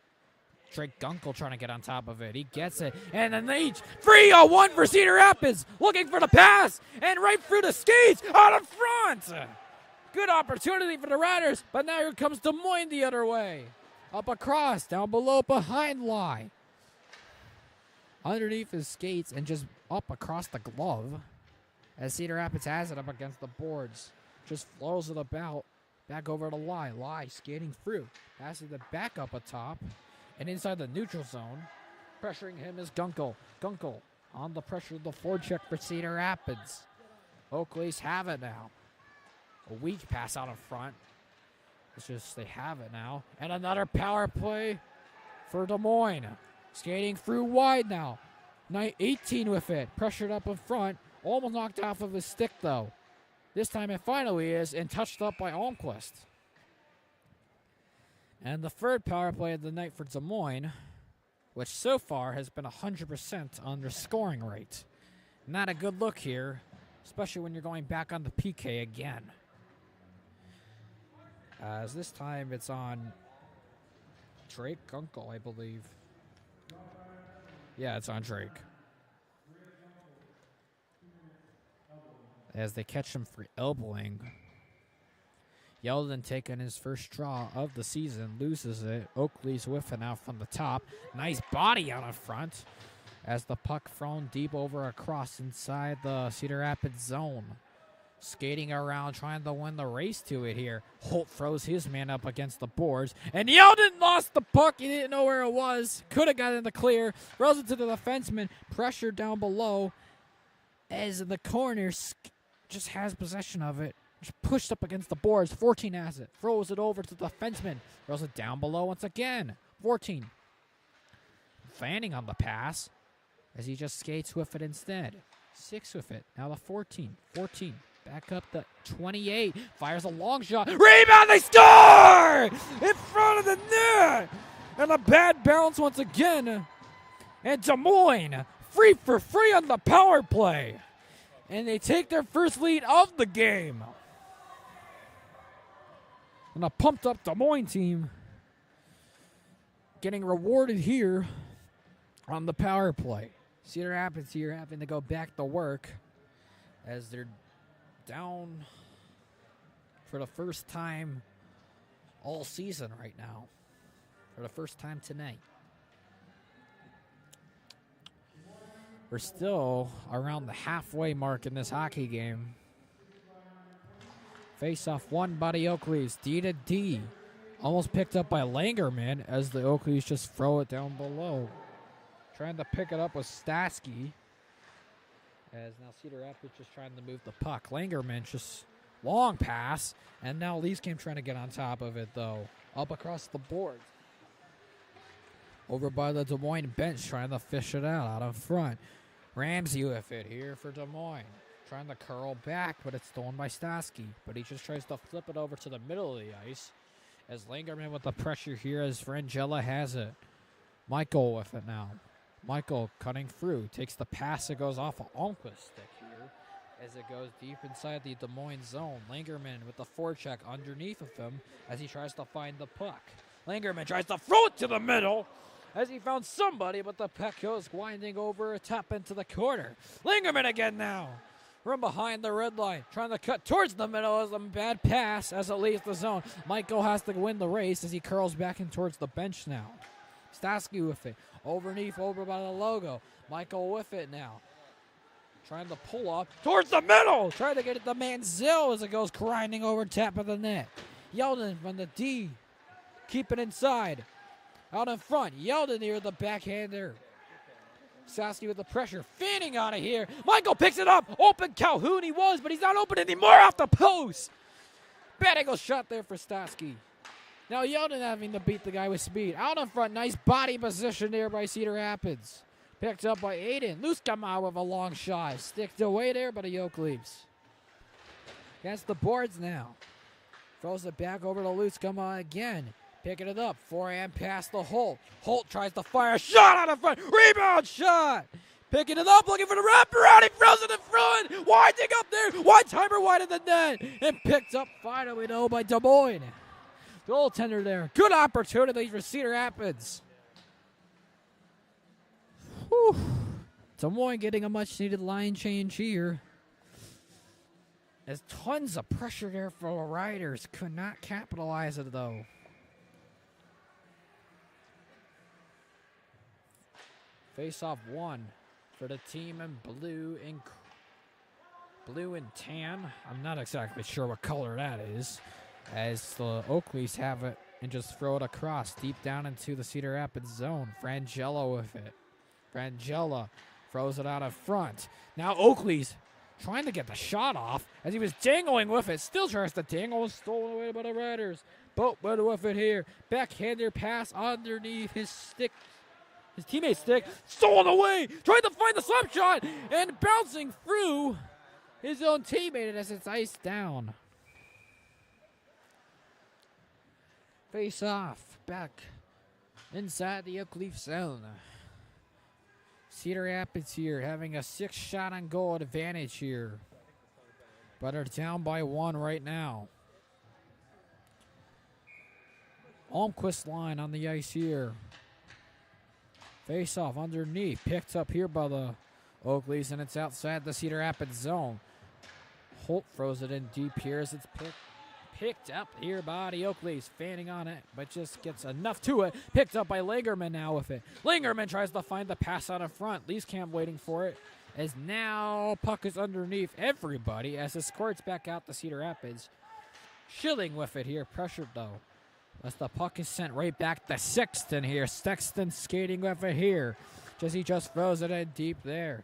Drake Gunkel trying to get on top of it. He gets it. And then they 3-1 for Cedar Rapids. Looking for the pass. And right through the skates. Out in front. Good opportunity for the Riders. But now here comes Des Moines the other way. Up across. Down below. Behind Lai. Underneath his skates and just up across the glove. As Cedar Rapids has it up against the boards. Just flows it about. Back over to Lai. Lai skating through. Passes it back up atop. And inside the neutral zone, pressuring him is Gunkel. Gunkel on the pressure of the forecheck for Cedar Rapids. Oakleafs have it now. A weak pass out in front. It's just they have it now. And another power play for Des Moines. Skating through wide now. 18 with it. Pressured up in front. Almost knocked off of his stick, though. This time it finally is, and touched up by Almquist. And the third power play of the night for Des Moines, which so far has been 100% on their scoring rate. Not a good look here, especially when you're going back on the PK again. As this time it's on Drake Gunkel, I believe. Yeah, it's on Drake. As they catch him for elbowing. Yeldon taking his first draw of the season, loses it. Oakley's whiffing out from the top. Nice body out in front as the puck thrown deep over across inside the Cedar Rapids zone. Skating around, trying to win the race to it here. Holt throws his man up against the boards. And Yeldon lost the puck. He didn't know where it was. Could have got in the clear. Throws it to the defenseman. Pressure down below. As in the corner, just has possession of it. Just pushed up against the boards. 14 has it. Throws it over to the defenseman. Throws it down below once again. 14. Fanning on the pass as he just skates with it instead. 6 with it. Now the 14. 14. Back up the 28. Fires a long shot. Rebound. They score! In front of the net. And a bad bounce once again. And Des Moines free for free on the power play. And they take their first lead of the game. And a pumped up Des Moines team getting rewarded here on the power play. Cedar Rapids here having to go back to work as they're down for the first time all season right now. For the first time tonight. We're still around the halfway mark in this hockey game. Face-off won by the Oakleafs. D to D. Almost picked up by Langerman as the Oakleafs just throw it down below. Trying to pick it up with Stasky. As now Cedar Rapids just trying to move the puck. Langerman just long pass. And now Leafs came trying to get on top of it, though. Up across the board. Over by the Des Moines bench trying to fish it out in front. Ramsey with it here for Des Moines. Trying to curl back, but it's stolen by Stasky. But he just tries to flip it over to the middle of the ice. As Langerman with the pressure here as Frangella has it. Michael with it now. Michael cutting through. Takes the pass. It goes off of Almquist's stick here. As it goes deep inside the Des Moines zone. Langerman with the forecheck underneath of him as he tries to find the puck. Langerman tries to throw it to the middle. As he found somebody, but the puck goes winding over a tap into the corner. Langerman again now. From behind the red line. Trying to cut towards the middle as a bad pass as it leaves the zone. Michael has to win the race as he curls back in towards the bench now. Stasky with it. Overneath, over by the logo. Michael with it now. Trying to pull up towards the middle. Trying to get it to Manziel as it goes grinding over tap of the net. Yeldon from the D. Keep it inside. Out in front. Yeldon near the backhander. Stasky with the pressure. Fanning out of here. Michael picks it up. Open Calhoun he was, but he's not open anymore off the post. Bad angle shot there for Stasky. Now Yeldon having to beat the guy with speed. Out in front. Nice body position there by Cedar Rapids. Picked up by Aiden. Luskama with a long shot. Sticked away there by the Oakleafs. Against the boards now. Throws it back over to Luskama again. Picking it up. Forehand pass to Holt. Holt tries to fire a shot out of front. Rebound shot. Picking it up, looking for the wraparound. He throws it in front. Winding up there. One timer wide of the net. And picked up finally, though, by Des Moines. Goaltender there. Good opportunity for Cedar Rapids. Whew. Des Moines getting a much-needed line change here. There's tons of pressure there for the Riders. Could not capitalize it, though. Face-off one for the team in blue and tan. I'm not exactly sure what color that is, as the Oakleafs have it and just throw it across deep down into the Cedar Rapids zone. Frangella with it. Frangella throws it out of front. Now Oakleafs trying to get the shot off as he was dangling with it. Still tries to dangle. Stolen away by the Riders. Boatman with it here. Backhander pass underneath his stick. His teammate's stick, stolen away, trying to find the slap shot, and bouncing through his own teammate as it's iced down. Face off, back inside the Oakleaf zone. Cedar Rapids here having a 6-shot on goal advantage here, but are down by 1 right now. Almquist line on the ice here. Face off underneath, picked up here by the Oakleafs, and it's outside the Cedar Rapids zone. Holt throws it in deep here as it's picked up here by the Oakleafs, fanning on it, but just gets enough to it. Picked up by Langerman now with it. Langerman tries to find the pass out in front. Leeskamp waiting for it, as now puck is underneath everybody as it squirts back out to Cedar Rapids. Schilling with it here, pressured though. As the puck is sent right back to Sexton here. Sexton skating with it here. He just throws it in deep there.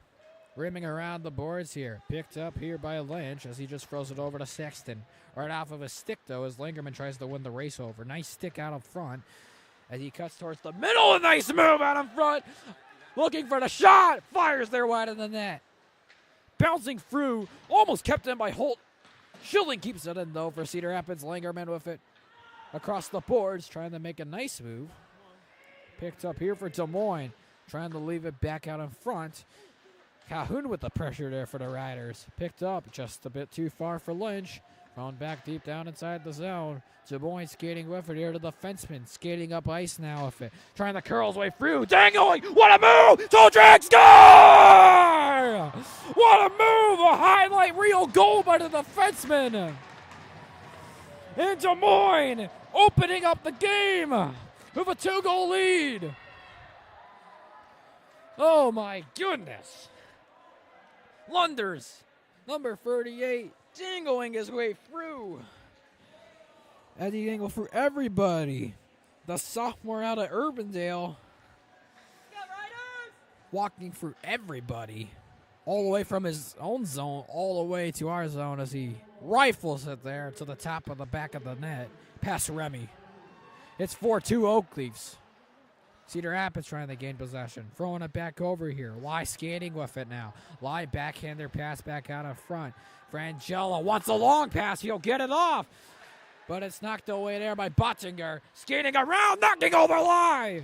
Rimming around the boards here. Picked up here by Lynch as he just throws it over to Sexton. Right off of his stick, though, as Langerman tries to win the race over. Nice stick out up front as he cuts towards the middle. A nice move out in front. Looking for the shot. Fires there wide of the net. Bouncing through. Almost kept in by Holt. Schilling keeps it in, though, for Cedar Rapids. Langerman with it across the boards, trying to make a nice move. Picked up here for Des Moines, trying to leave it back out in front. Calhoun with the pressure there for the Riders. Picked up just a bit too far for Lynch. Thrown back deep down inside the zone. Des Moines skating with it here to the defenseman. Skating up ice now with it. Trying to curl his way through. Dangling. What a move! Toldrack score! What a move! A highlight reel goal by the defenseman. And Des Moines opening up the game with a 2-goal lead. Oh my goodness. Lunders, number 38, dangling his way through. As he dangled through everybody. The sophomore out of Urbandale. Walking through everybody. All the way from his own zone, all the way to our zone as he rifles it there to the top of the back of the net. Past Remy. It's 4-2 Oakleafs. Cedar Rapids trying to gain possession. Throwing it back over here. Lai skating with it now. Lai backhander pass back out in front. Frangella wants a long pass. He'll get it off. But it's knocked away there by Bottinger. Skating around, knocking over Lai.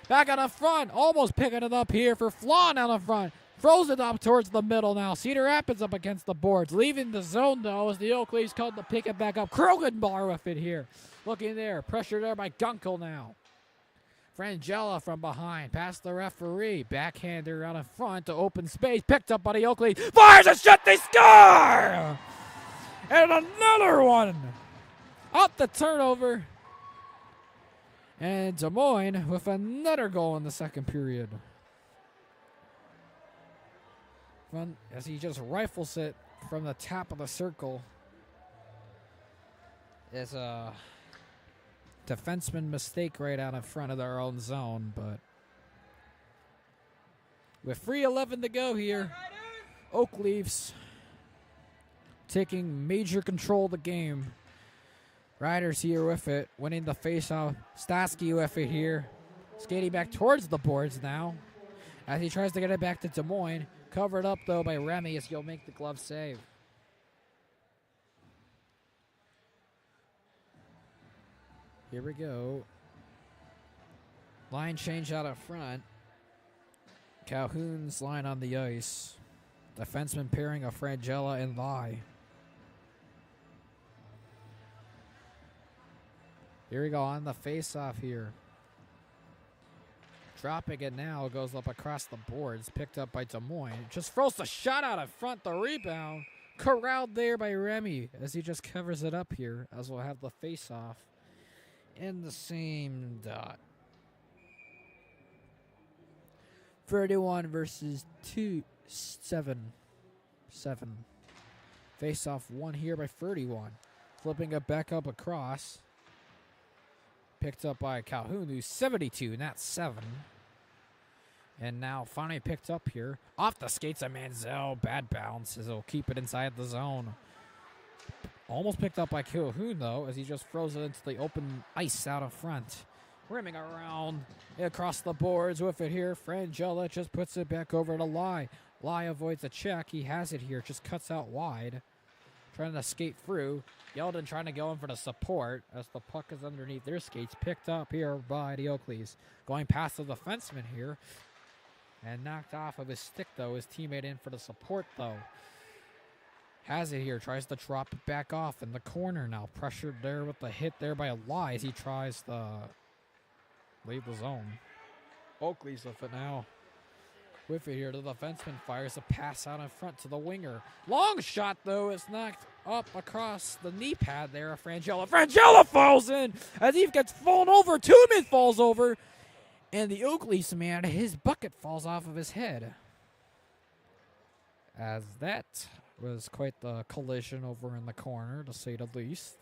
Back out in front. Almost picking it up here for Flan out in front. Throws it up towards the middle now. Cedar Rapids up against the boards. Leaving the zone, though, as the Oakleafs called to pick it back up. Krogenbar with it here. Looking there. Pressure there by Gunkel now. Frangella from behind. Past the referee. Backhander out in front to open space. Picked up by the Oakleafs. Fires a shot. They score! And another one. Up the turnover. And Des Moines with another goal in the second period. As he just rifles it from the top of the circle. It's a defenseman mistake right out in front of their own zone, but with 3:11 to go here, Oakleafs taking major control of the game. Riders here with it, winning the faceoff. Stasky with it here, skating back towards the boards now as he tries to get it back to Des Moines. Covered up, though, by Remy as he'll make the glove save. Here we go. Line change out up front. Calhoun's line on the ice. Defenseman pairing of Frangella and Lai. Here we go on the face-off here. Dropping it now, goes up across the boards, picked up by Des Moines. Just throws the shot out in front, the rebound. Corralled there by Remy as he just covers it up here, as we'll have the face-off in the same dot. 31 versus 7. Face-off one here by 31. Flipping it back up across. Picked up by Calhoun, who's 72, not 7. And now finally picked up here. Off the skates of Manziel. Bad bounce as he'll keep it inside the zone. Almost picked up by Calhoun, though, as he just throws it into the open ice out of front. Rimming around across the boards with it here. Frangella just puts it back over to Lai. Lai avoids a check. He has it here. Just cuts out wide. Trying to skate through. Yeldon trying to go in for the support as the puck is underneath their skates. Picked up here by the Oakleafs. Going past the defenseman here. And knocked off of his stick, though. His teammate in for the support, though. Has it here. Tries to drop it back off in the corner now. Pressured there with the hit there by Lai as he tries to leave the zone. Oakleafs with it now. With it here, the defenseman fires a pass out in front to the winger. Long shot, though, is knocked up across the knee pad there of Frangella. Frangella falls in as he gets fallen over. Tooman falls over. And the Oakleafs man, his bucket falls off of his head. As that was quite the collision over in the corner, to say the least.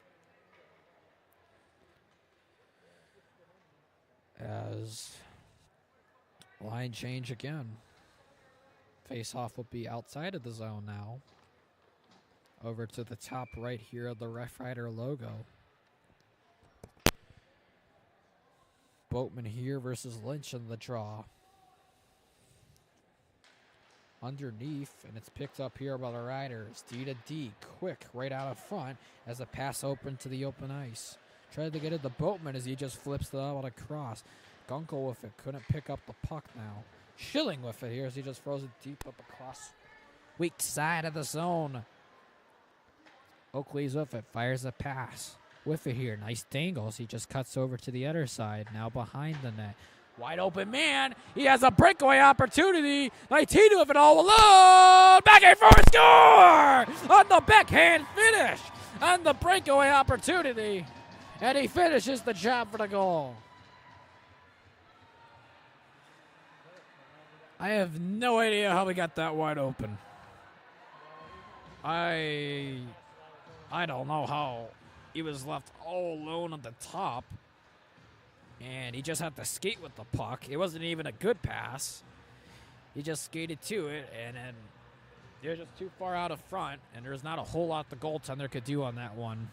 As line change again. Face-off will be outside of the zone now. Over to the top right here of the Rough Rider logo. Boatman here versus Lynch in the draw. Underneath, and it's picked up here by the Riders. D to D, quick, right out of front as a pass open to the open ice. Tried to get it to Boatman as he just flips it out across. Gunkel with it, couldn't pick up the puck now. Schilling with it here as he just throws it deep up across weak side of the zone. Oakley's with it, fires a pass. With it here, nice dangles. He just cuts over to the other side, now behind the net. Wide open man, he has a breakaway opportunity. 19 with it all alone. Backhand forward score! On the backhand finish. On the breakaway opportunity. And he finishes the job for the goal. I have no idea how we got that wide open. I don't know how he was left all alone at the top. And he just had to skate with the puck. It wasn't even a good pass. He just skated to it, and then they're just too far out of front, and there's not a whole lot the goaltender could do on that one,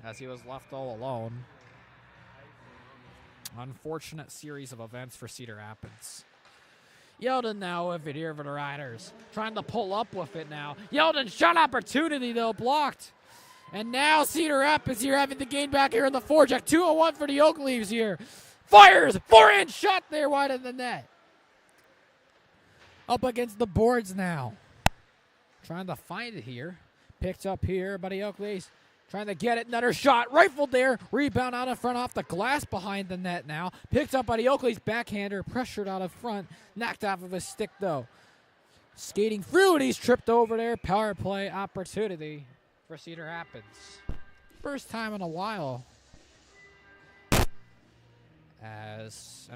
as he was left all alone. Unfortunate series of events for Cedar Rapids. Yeldon now with it here for the Riders. Trying to pull up with it now. Yeldon shot opportunity, though, blocked. And now Cedar Rapids here having the gain back here in the forecheck. 2-1 for the Oakleafs here. Fires! Forehand shot there wide of the net. Up against the boards now. Trying to find it here. Picked up here by the Oakleafs. Trying to get it. Another shot. Rifled there. Rebound out in front off the glass behind the net now. Picked up by the Oakleafs backhander. Pressured out of front. Knocked off of his stick, though. Skating through it. He's tripped over there. Power play opportunity for Cedar Rapids. First time in a while. As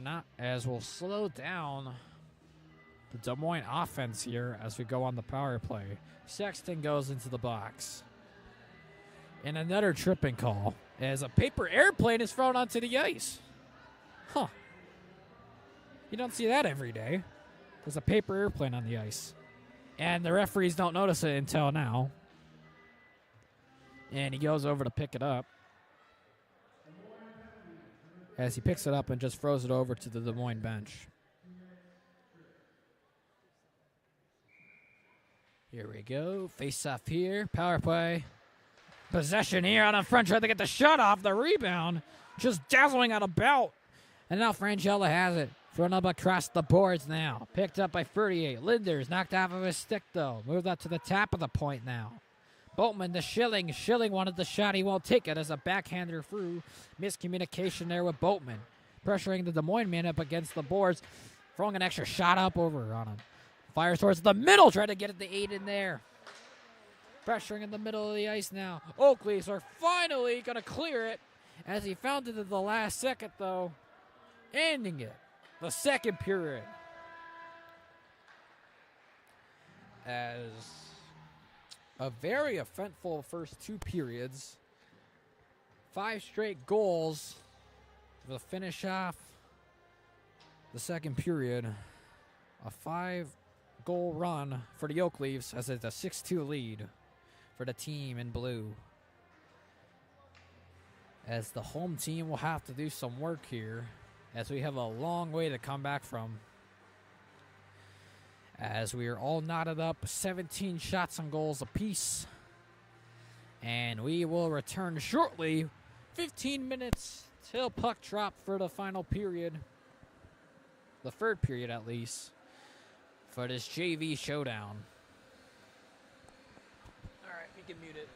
we'll slow down the Des Moines offense here as we go on the power play. Sexton goes into the box. And another tripping call as a paper airplane is thrown onto the ice. Huh. You don't see that every day. There's a paper airplane on the ice. And the referees don't notice it until now. And he goes over to pick it up. As he picks it up and just throws it over to the Des Moines bench. Here we go. Face off here. Power play. Possession here on the front. Trying to get the shot off. The rebound just dazzling out about. And now Frangella has it. Thrown up across the boards now. Picked up by 38. Linders knocked off of his stick, though. Moved up to the top of the point now. Boatman to Schilling. Schilling wanted the shot. He won't take it as a backhander through. Miscommunication there with Boatman. Pressuring the Des Moines man up against the boards. Throwing an extra shot up over on him. Fires towards the middle. Trying to get the 8 in there. Pressuring in the middle of the ice now. Oakleafs are finally going to clear it. As he found it at the last second, though. Ending it. The second period. As a very eventful first 2 periods. 5 straight goals to finish off the second period. A 5-goal run for the Oakleafs as it's a 6-2 lead for the team in blue. As the home team will have to do some work here, as we have a long way to come back from. As we are all knotted up, 17 shots on goals apiece. And we will return shortly. 15 minutes till puck drop for the final period. The third period, at least, for this JV showdown. All right, we can mute it.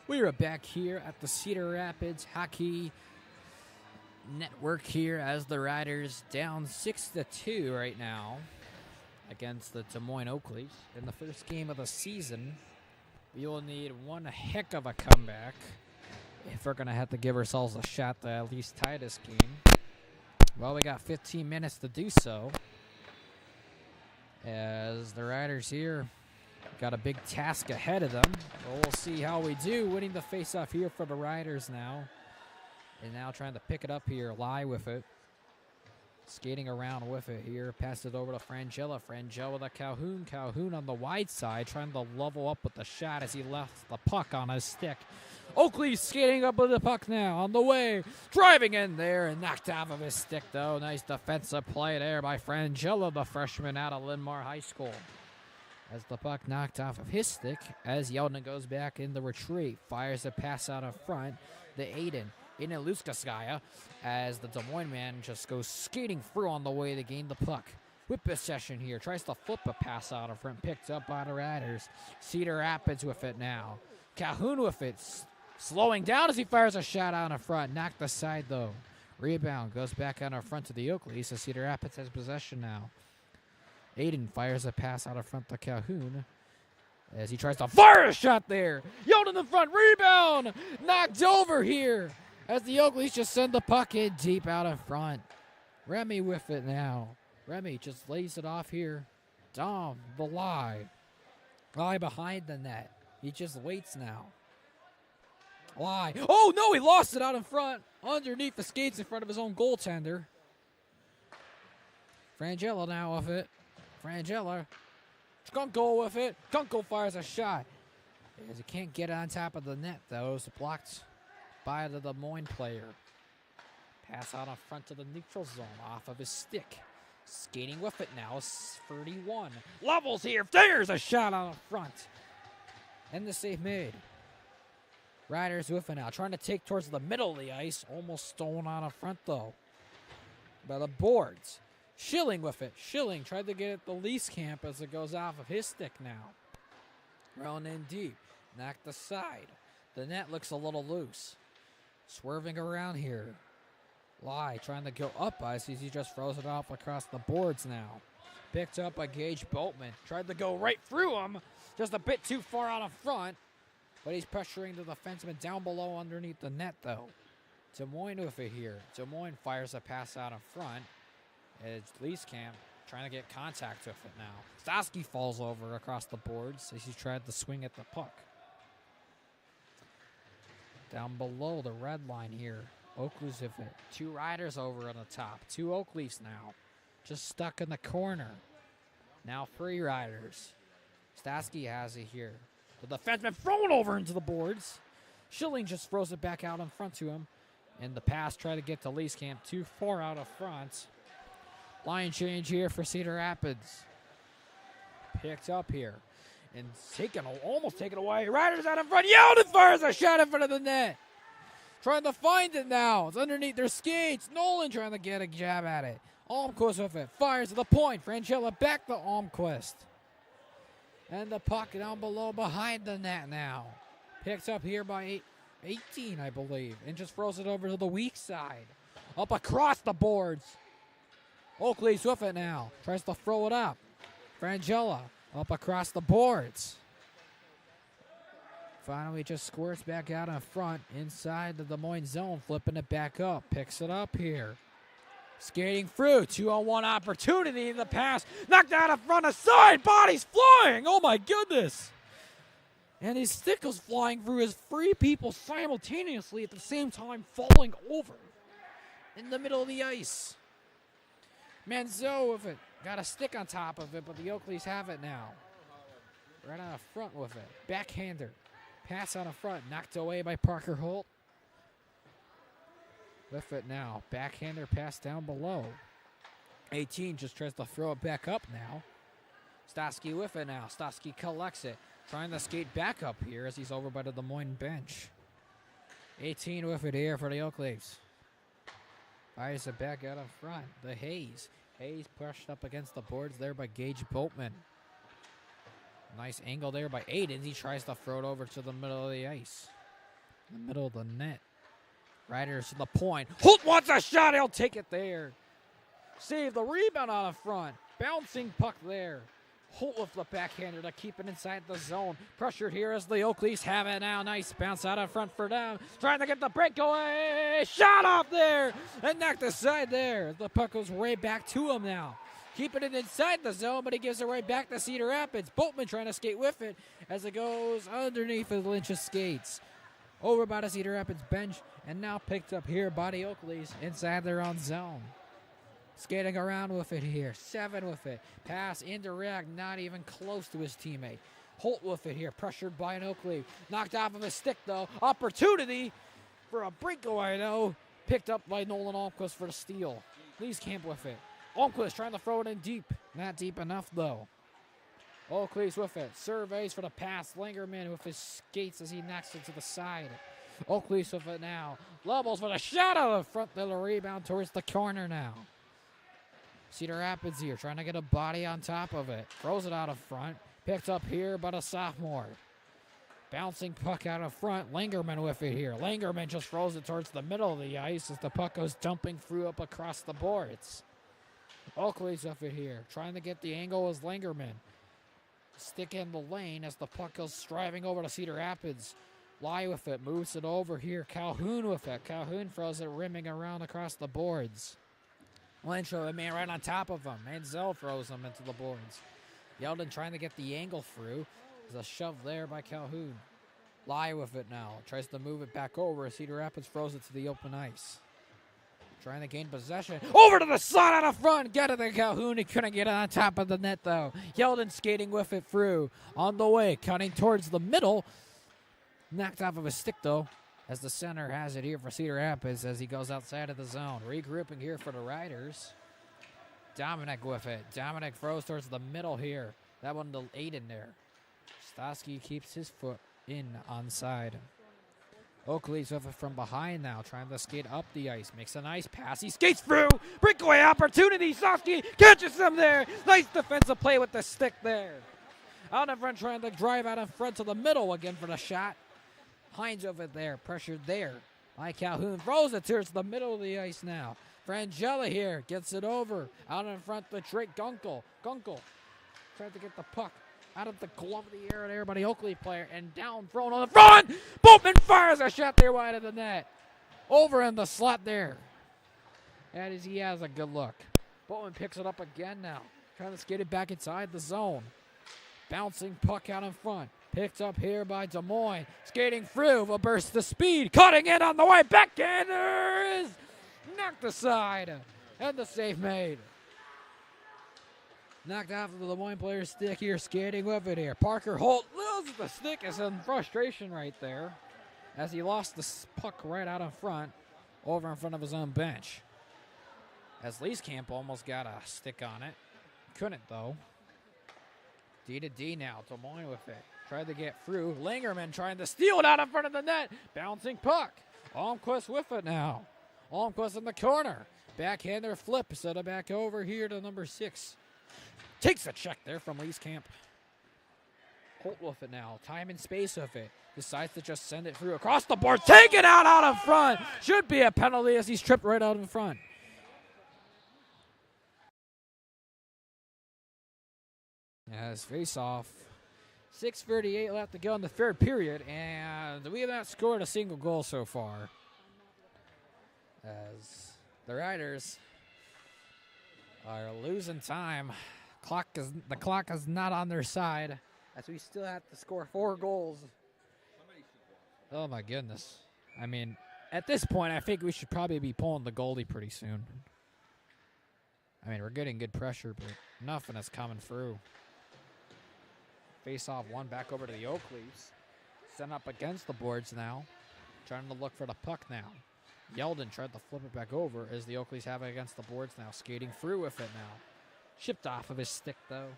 We are back here at the Cedar Rapids Hockey Network here as the Riders down 6-2 right now against the Des Moines Oakleafs. In the first game of the season, we will need one heck of a comeback if we're going to have to give ourselves a shot to at least tie this game. Well, we got 15 minutes to do so as the Riders here got a big task ahead of them. Well, we'll see how we do. Winning the faceoff here for the Riders now. And now trying to pick it up here. Lie with it. Skating around with it here. Pass it over to Frangella. Frangella to Calhoun. Calhoun on the wide side. Trying to level up with the shot as he left the puck on his stick. Oakley skating up with the puck now. On the way. Driving in there and knocked off of his stick though. Nice defensive play there by Frangella, the freshman out of Linn-Mar High School. As the puck knocked off of his stick, as Yeldon goes back in the retreat, fires a pass out of front, the Aiden in Luskaskaya, as the Des Moines man just goes skating through on the way to gain the puck. With possession here, tries to flip a pass out of front, picked up by the Riders. Cedar Rapids with it now. Calhoun with it, slowing down as he fires a shot out in front, knocked aside though. Rebound goes back out in front to the Oakleafs, so Cedar Rapids has possession now. Aiden fires a pass out of front to Calhoun as he tries to fire a shot there. Yeldon in front, rebound, knocked over here as the Oakleys just send the puck in deep out in front. Remy with it now. Remy just lays it off here. Dom, the lie. Lie behind the net. He just waits now. Lie. Oh, no, he lost it out in front. Underneath the skates in front of his own goaltender. Frangella now with it. Frangella, Skunko with it. Skunko fires a shot. As he can't get on top of the net, though. It's blocked by the Des Moines player. Pass out in front to the neutral zone off of his stick. Skating with it now. 31. Levels here. There's a shot out in front. And the save made. Riders with it now. Trying to take towards the middle of the ice. Almost stolen out in front, though. By the boards. Schilling with it. Schilling tried to get it the Leafs camp as it goes off of his stick now. Rolling in deep. Knocked aside. The net looks a little loose. Swerving around here. Lie trying to go up as he just throws it off across the boards now. Picked up by Gage Boltman. Tried to go right through him. Just a bit too far out in front. But he's pressuring the defenseman down below underneath the net though. Des Moines with it here. Des Moines fires a pass out in front. It's Leafs camp trying to get contact with it now. Stosky falls over across the boards as he tried to swing at the puck. Down below the red line here. Oakleafs with it. Two Riders over on the top. Two Oakleafs now. Just stuck in the corner. Now 3 Riders. Stosky has it here. The defenseman thrown over into the boards. Schilling just throws it back out in front to him. And the pass tried to get to Leafs camp too far out of front. Line change here for Cedar Rapids. Picked up here. And almost taken away. Riders out in front. Yeldon fires a shot in front of the net. Trying to find it now. It's underneath their skates. Nolan trying to get a jab at it. Almquist with it. Fires to the point. Frangella back to Almquist. And the puck down below behind the net now. Picked up here by 18, I believe. And just throws it over to the weak side. Up across the boards. Oakley's with it now. Tries to throw it up. Frangella up across the boards. Finally just squirts back out in front inside the Des Moines zone. Flipping it back up. Picks it up here. Skating through. 2-on-1 opportunity in the pass. Knocked out in front of side. Bodies flying. Oh my goodness. And his stick was flying through his 3 people simultaneously at the same time falling over in the middle of the ice. Manzo with it. Got a stick on top of it, but the Oakleys have it now. Right on the front with it. Backhander. Pass on the front. Knocked away by Parker Holt. With it now. Backhander pass down below. 18 just tries to throw it back up now. Stosky with it now. Stosky collects it. Trying to skate back up here as he's over by the Des Moines bench. 18 with it here for the Oakleafs. Fires it back out in front. The Hayes. Hayes pushed up against the boards there by Gage Boltman. Nice angle there by Aiden. He tries to throw it over to the middle of the ice. in the middle of the net. Riders to the point. Holt wants a shot. He'll take it there. Save the rebound on the front. Bouncing puck there. Holt with the backhander to keep it inside the zone. Pressured here as the Oakleafs have it now. Nice bounce out in front for them. Trying to get the breakaway. Shot off there. And knocked aside there. The puck goes right back to him now. Keeping it inside the zone, but he gives it right back to Cedar Rapids. Boatman trying to skate with it as it goes underneath of Lynch's skates. Over by the Cedar Rapids bench, and now picked up here by the Oakleafs inside their own zone. Skating around with it here. 7 with it. Pass indirect, not even close to his teammate. Holt with it here, pressured by an Oakleaf. Knocked off of his stick, though. Opportunity for a breakaway, though. Picked up by Nolan Almquist for the steal. Leeskamp with it. Almquist trying to throw it in deep. Not deep enough, though. Oakleafs with it. Surveys for the pass. Lingerman with his skates as he knocks it to the side. Oakleafs with it now. Levels for the shot out of front. The rebound towards the corner now. Cedar Rapids here trying to get a body on top of it. Throws it out of front. Picked up here by the sophomore. Bouncing puck out of front. Lingerman with it here. Lingerman just throws it towards the middle of the ice as the puck goes dumping through up across the boards. Oakleafs with it here. Trying to get the angle as Lingerman. Stick in the lane as the puck goes striving over to Cedar Rapids. Lie with it. Moves it over here. Calhoun with it. Calhoun throws it rimming around across the boards. Lynch with a man right on top of him. Manziel throws him into the boards. Yeldon trying to get the angle through. There's a shove there by Calhoun. Lie with it now. Tries to move it back over. Cedar Rapids throws it to the open ice. Trying to gain possession. Over to the slot out of front. Get it to Calhoun. He couldn't get it on top of the net, though. Yeldon skating with it through. On the way. Cutting towards the middle. Knocked off of his stick, though, as the center has it here for Cedar Rapids as he goes outside of the zone. Regrouping here for the Riders. Dominic with it. Dominic throws towards the middle here. That one to Aiden there. Stosky keeps his foot in onside. Oakleafs with it from behind now, trying to skate up the ice. Makes a nice pass. He skates through. Breakaway opportunity. Stosky catches him there. Nice defensive play with the stick there. Out in front, trying to drive out in front to the middle again for the shot. Hines over there, pressured there by Calhoun. Throws it towards the middle of the ice now. Frangella here gets it over. Out in front to Drake Gunkel. Gunkel tried to get the puck out of the glove of the air there by the Oakley player. And down, thrown on the front. Boatman fires a shot there wide of the net. Over in the slot there. And he has a good look. Boatman picks it up again now. Trying to skate it back inside the zone. Bouncing puck out in front. Picked up here by Des Moines. Skating through. A burst of speed. Cutting in on the way. Backhander is knocked aside. And the save made. Knocked off of the Des Moines player's stick here. Skating with it here. Parker Holt loses the stick. Is in frustration right there. As he lost the puck right out in front. Over in front of his own bench. As Leeskamp almost got a stick on it. Couldn't though. D to D now. Des Moines with it. Tried to get through. Lingerman trying to steal it out in front of the net. Bouncing puck. Almquist with it now. Almquist in the corner. Backhander flip. Set it back over here to number 6. Takes a check there from Leeskamp. Holt with it now. Time and space with it. Decides to just send it through across the board. Take it out in front. Should be a penalty as he's tripped right out in front. As face off. 6:38 left to go in the third period, and we have not scored a single goal so far. As the Riders are losing time. The clock is not on their side, as we still have to score 4 goals. Oh my goodness. I mean, at this point, I think we should probably be pulling the goalie pretty soon. I mean, we're getting good pressure, but nothing is coming through. Face off one back over to the Oakleafs. Sent up against the boards now. Trying to look for the puck now. Yeldon tried to flip it back over as the Oakleafs have it against the boards now. Skating through with it now. Chipped off of his stick though.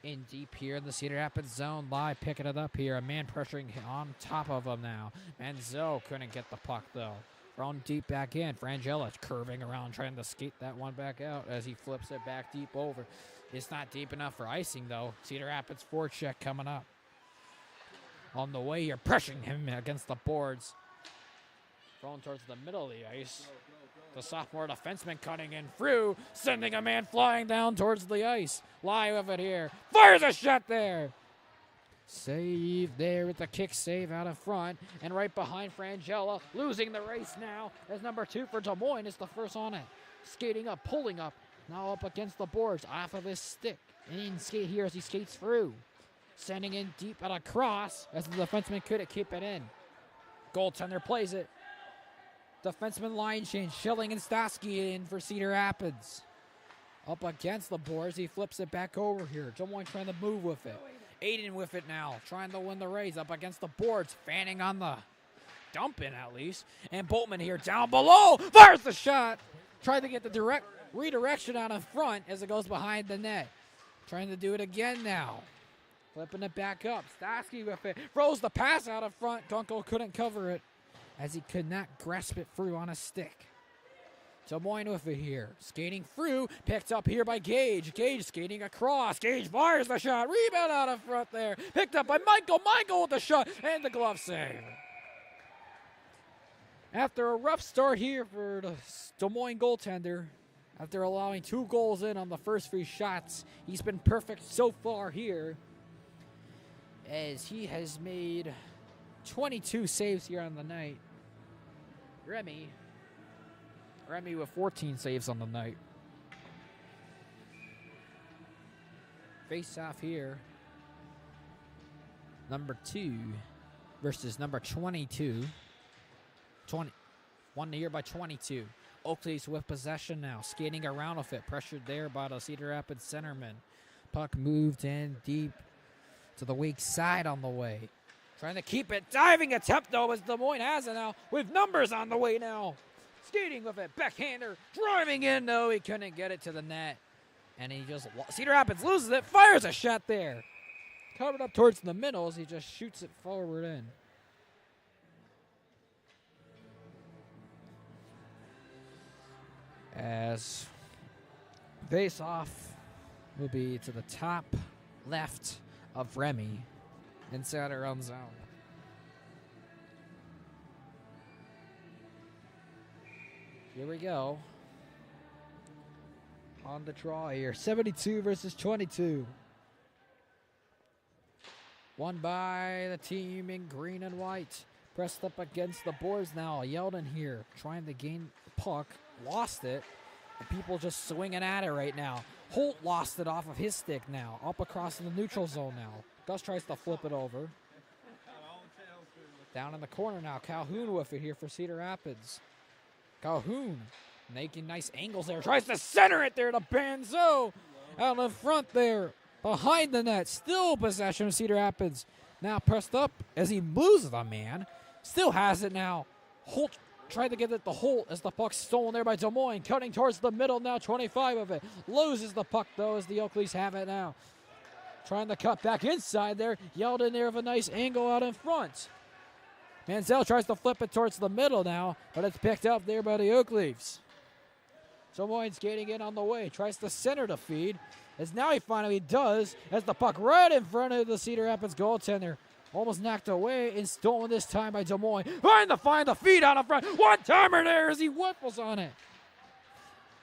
In deep here in the Cedar Rapids zone. Live picking it up here. A man pressuring on top of him now. Manziel couldn't get the puck though. Thrown deep back in. Frangella curving around trying to skate that one back out as he flips it back deep over. It's not deep enough for icing, though. Cedar Rapids forecheck coming up. On the way, you're pressuring him against the boards. Thrown towards the middle of the ice. The sophomore defenseman cutting in through, sending a man flying down towards the ice. Live of it here. Fires a shot there. Save there with the kick save out in front. And right behind Frangella, losing the race now as number 2 for Des Moines is the first on it. Skating up, pulling up, now up against the boards, off of his stick. And in skate here as he skates through. Sending in deep at a cross as the defenseman couldn't keep it in. Goaltender plays it. Defenseman line change, Schilling and Stosky in for Cedar Rapids. Up against the boards, he flips it back over here. Des Moines trying to move with it. Aiden with it now, trying to win the race. Up against the boards, fanning on the dump in at least. And Boltman here down below, fires the shot. Trying to get the direct redirection out in front as it goes behind the net. Trying to do it again now. Flipping it back up. Stosky with it. Throws the pass out in front. Dunkel couldn't cover it as he could not grasp it through on a stick. Des Moines with it here. Skating through. Picked up here by Gage. Gage skating across. Gage fires the shot. Rebound out in front there. Picked up by Michael. Michael with the shot. And the glove save. After a rough start here for the Des Moines goaltender, after allowing 2 goals in on the first 3 shots, he's been perfect so far here, as he has made 22 saves here on the night. Remy with 14 saves on the night. Face off here. Number 2 versus number 22. 1 here by 22. Oakleafs with possession now. Skating around with it. Pressured there by the Cedar Rapids centerman. Puck moved in deep to the weak side on the way. Trying to keep it. Diving attempt though as Des Moines has it now. With numbers on the way now. Skating with it. Backhander. Driving in though. He couldn't get it to the net. And he just, Cedar Rapids loses it. Fires a shot there. Covered up towards the middle as he just shoots it forward in. As face-off will be to the top left of Remy inside our own zone. Here we go. On the draw here. 72 versus 22. Won by the team in green and white. Pressed up against the boards now. Yeldon here trying to gain the puck. Lost it. And people just swinging at it right now. Holt lost it off of his stick now. Up across the neutral zone now. Gus tries to flip it over. Down in the corner now. Calhoun with it here for Cedar Rapids. Calhoun making nice angles there. Tries to center it there to Banzo. Out in front there. Behind the net. Still possession of Cedar Rapids. Now pressed up as he loses a man. Still has it now. Holt tried to get it to Holt as the puck's stolen there by Des Moines. Cutting towards the middle now. 25 of it. Loses the puck though as the Oakleafs have it now. Trying to cut back inside there. Yelled in there with a nice angle out in front. Manziel tries to flip it towards the middle now, but it's picked up there by the Oakleafs. Des Moines skating in on the way. Tries to center the feed. As now he finally does, as the puck right in front of the Cedar Rapids goaltender. Almost knocked away and stolen this time by Des Moines. Trying to find the feed out in front. One-timer there as he whiffles on it.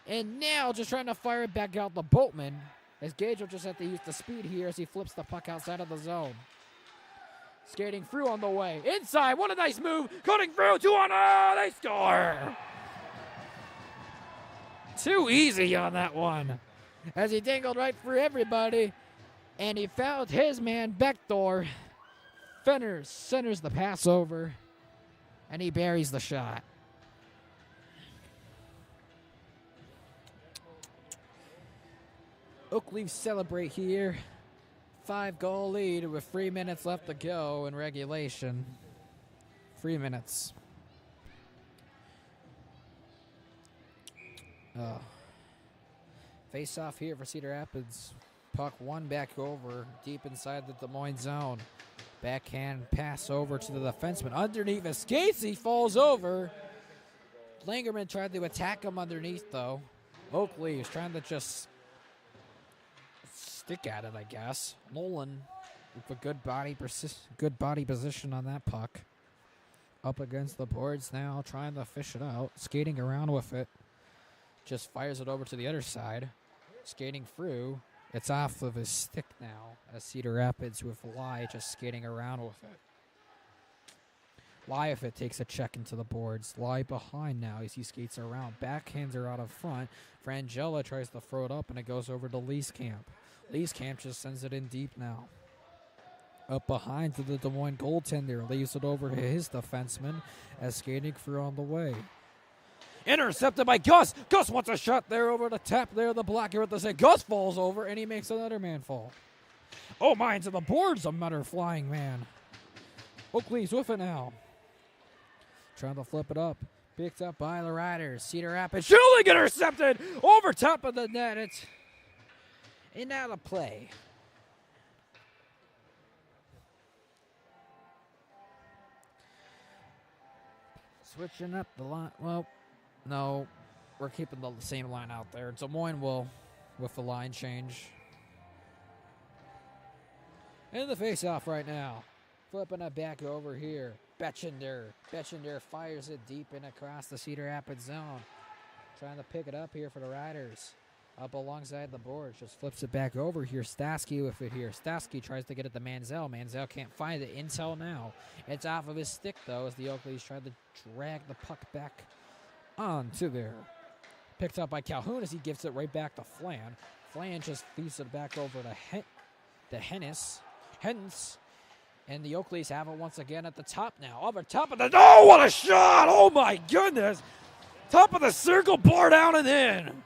And now just trying to fire it back out the Boatman. As Gage will just have to use the speed here as he flips the puck outside of the zone. Skating through on the way. Inside, what a nice move. Cutting through, 2-on-0, they score. Too easy on that one. As he dangled right through everybody. And he found his man backdoor. Fenners centers the pass over. And he buries the shot. Oakleafs celebrate here. 5-goal lead with 3 minutes left to go in regulation. 3 minutes. Face off here for Cedar Rapids. Puck one back over deep inside the Des Moines zone. Backhand pass over to the defenseman. Underneath his skates, he falls over. Langerman tried to attack him underneath though. Oakleafs trying to just stick at it, I guess. Nolan with a good body position on that puck. Up against the boards now, trying to fish it out. Skating around with it. Just fires it over to the other side. Skating through. It's off of his stick now, as Cedar Rapids with Lai just skating around with it. Lai, if it takes a check into the boards. Lai behind now as he skates around. Backhands are out of front. Frangella tries to throw it up, and it goes over to Leeskamp. Leeskamp just sends it in deep now. Up behind to the Des Moines goaltender. Leaves it over to his defenseman as skating through on the way. Intercepted by Gus. Gus wants a shot there over the tap there. The blocker at the side. Gus falls over, and he makes another man fall. Oh, Moines to the boards. Another flying man. Oakleafs with it now. Trying to flip it up. Picked up by the Riders. Cedar Rapids shooting intercepted over top of the net. It's in out of play. Switching up the line. Well, no, we're keeping the same line out there. Des Moines will with the line change. In the face-off right now. Flipping it back over here. Betchender fires it deep and across the Cedar Rapids zone. Trying to pick it up here for the Riders. Up alongside the boards. Just flips it back over here. Stasky with it here. Stasky tries to get it to Manziel. Manziel can't find it. Intel now. It's off of his stick, though, as the Oakleafs try to drag the puck back onto there. Picked up by Calhoun as he gives it right back to Flan. Flan just feeds it back over to Hennis. And the Oakleafs have it once again at the top now. Over top of the... Oh, what a shot! Oh, my goodness! Top of the circle, bar down and in.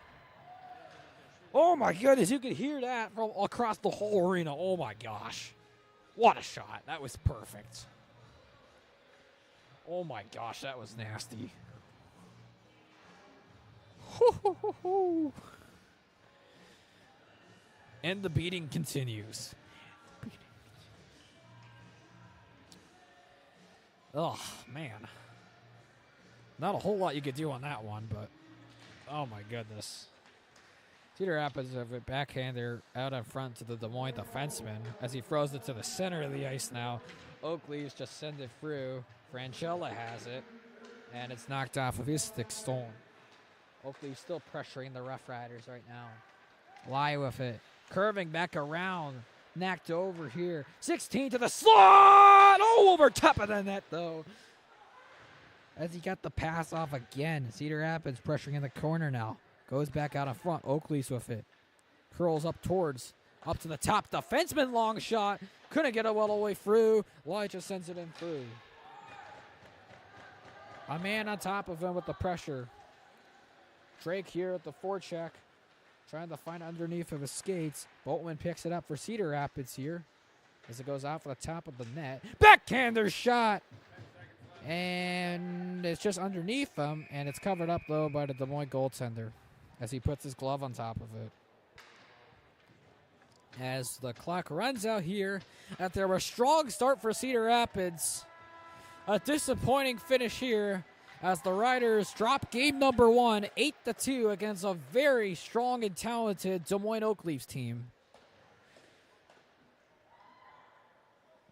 Oh, my goodness. You could hear that from across the whole arena. Oh, my gosh. What a shot. That was perfect. Oh, my gosh. That was nasty. And the beating continues. Oh, man. Not a whole lot you could do on that one, but oh, my goodness. Cedar Rapids have it backhander out in front to the Des Moines defenseman as he throws it to the center of the ice now. Oakleafs just send it through. Franchella has it, and it's knocked off of his stick, stolen. Oakleafs still pressuring the Rough Riders right now. Lie with it. Curving back around. Knocked over here. 16 to the slot. Oh, over top of the net, though. As he got the pass off again. Cedar Rapids pressuring in the corner now. Goes back out in front. Oakleafs with it. Curls up towards. Up to the top. Defenseman long shot. Couldn't get it all the way through. Elijah sends it in through. A man on top of him with the pressure. Drake here at the forecheck. Trying to find underneath of his skates. Boltman picks it up for Cedar Rapids here. As it goes off the top of the net. Backhander shot. And it's just underneath him. And it's covered up, though, by the Des Moines goaltender. As he puts his glove on top of it. As the clock runs out here. After a strong start for Cedar Rapids. A disappointing finish here. As the Riders drop game number 1, 8-2 against a very strong and talented Des Moines Oakleafs team.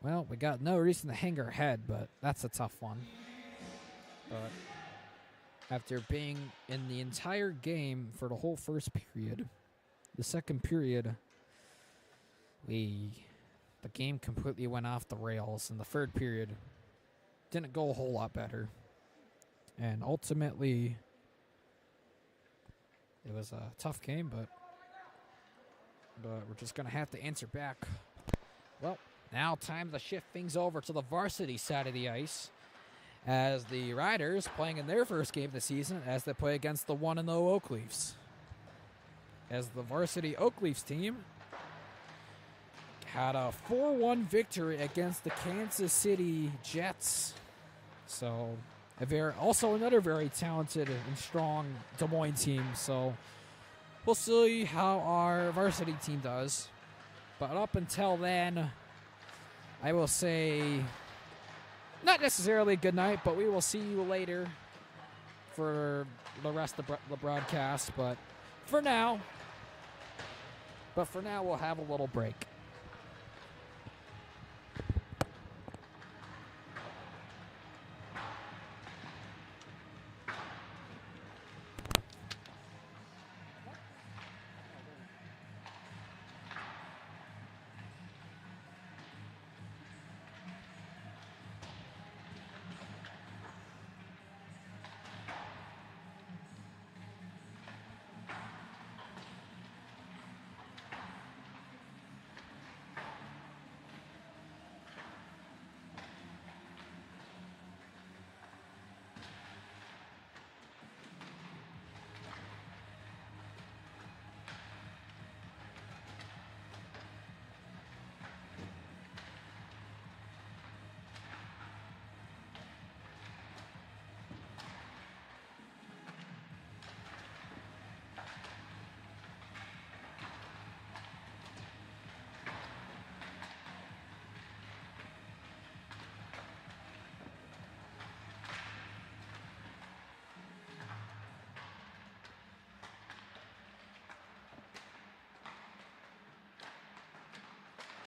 Well, we got no reason to hang our head, but that's a tough one. But after being in the entire game for the whole first period, the second period, the game completely went off the rails. In the third period, didn't go a whole lot better. And ultimately, it was a tough game, but we're just going to have to answer back. Well, now time to shift things over to the varsity side of the ice as the Riders playing in their first game of the season as they play against the 1-0 Oakleafs. As the varsity Oakleafs team had a 4-1 victory against the Kansas City Jets. So... also another very talented and strong Des Moines team. So we'll see how our varsity team does. But up until then, I will say not necessarily good night, but we will see you later for the rest of the broadcast. But for now, we'll have a little break.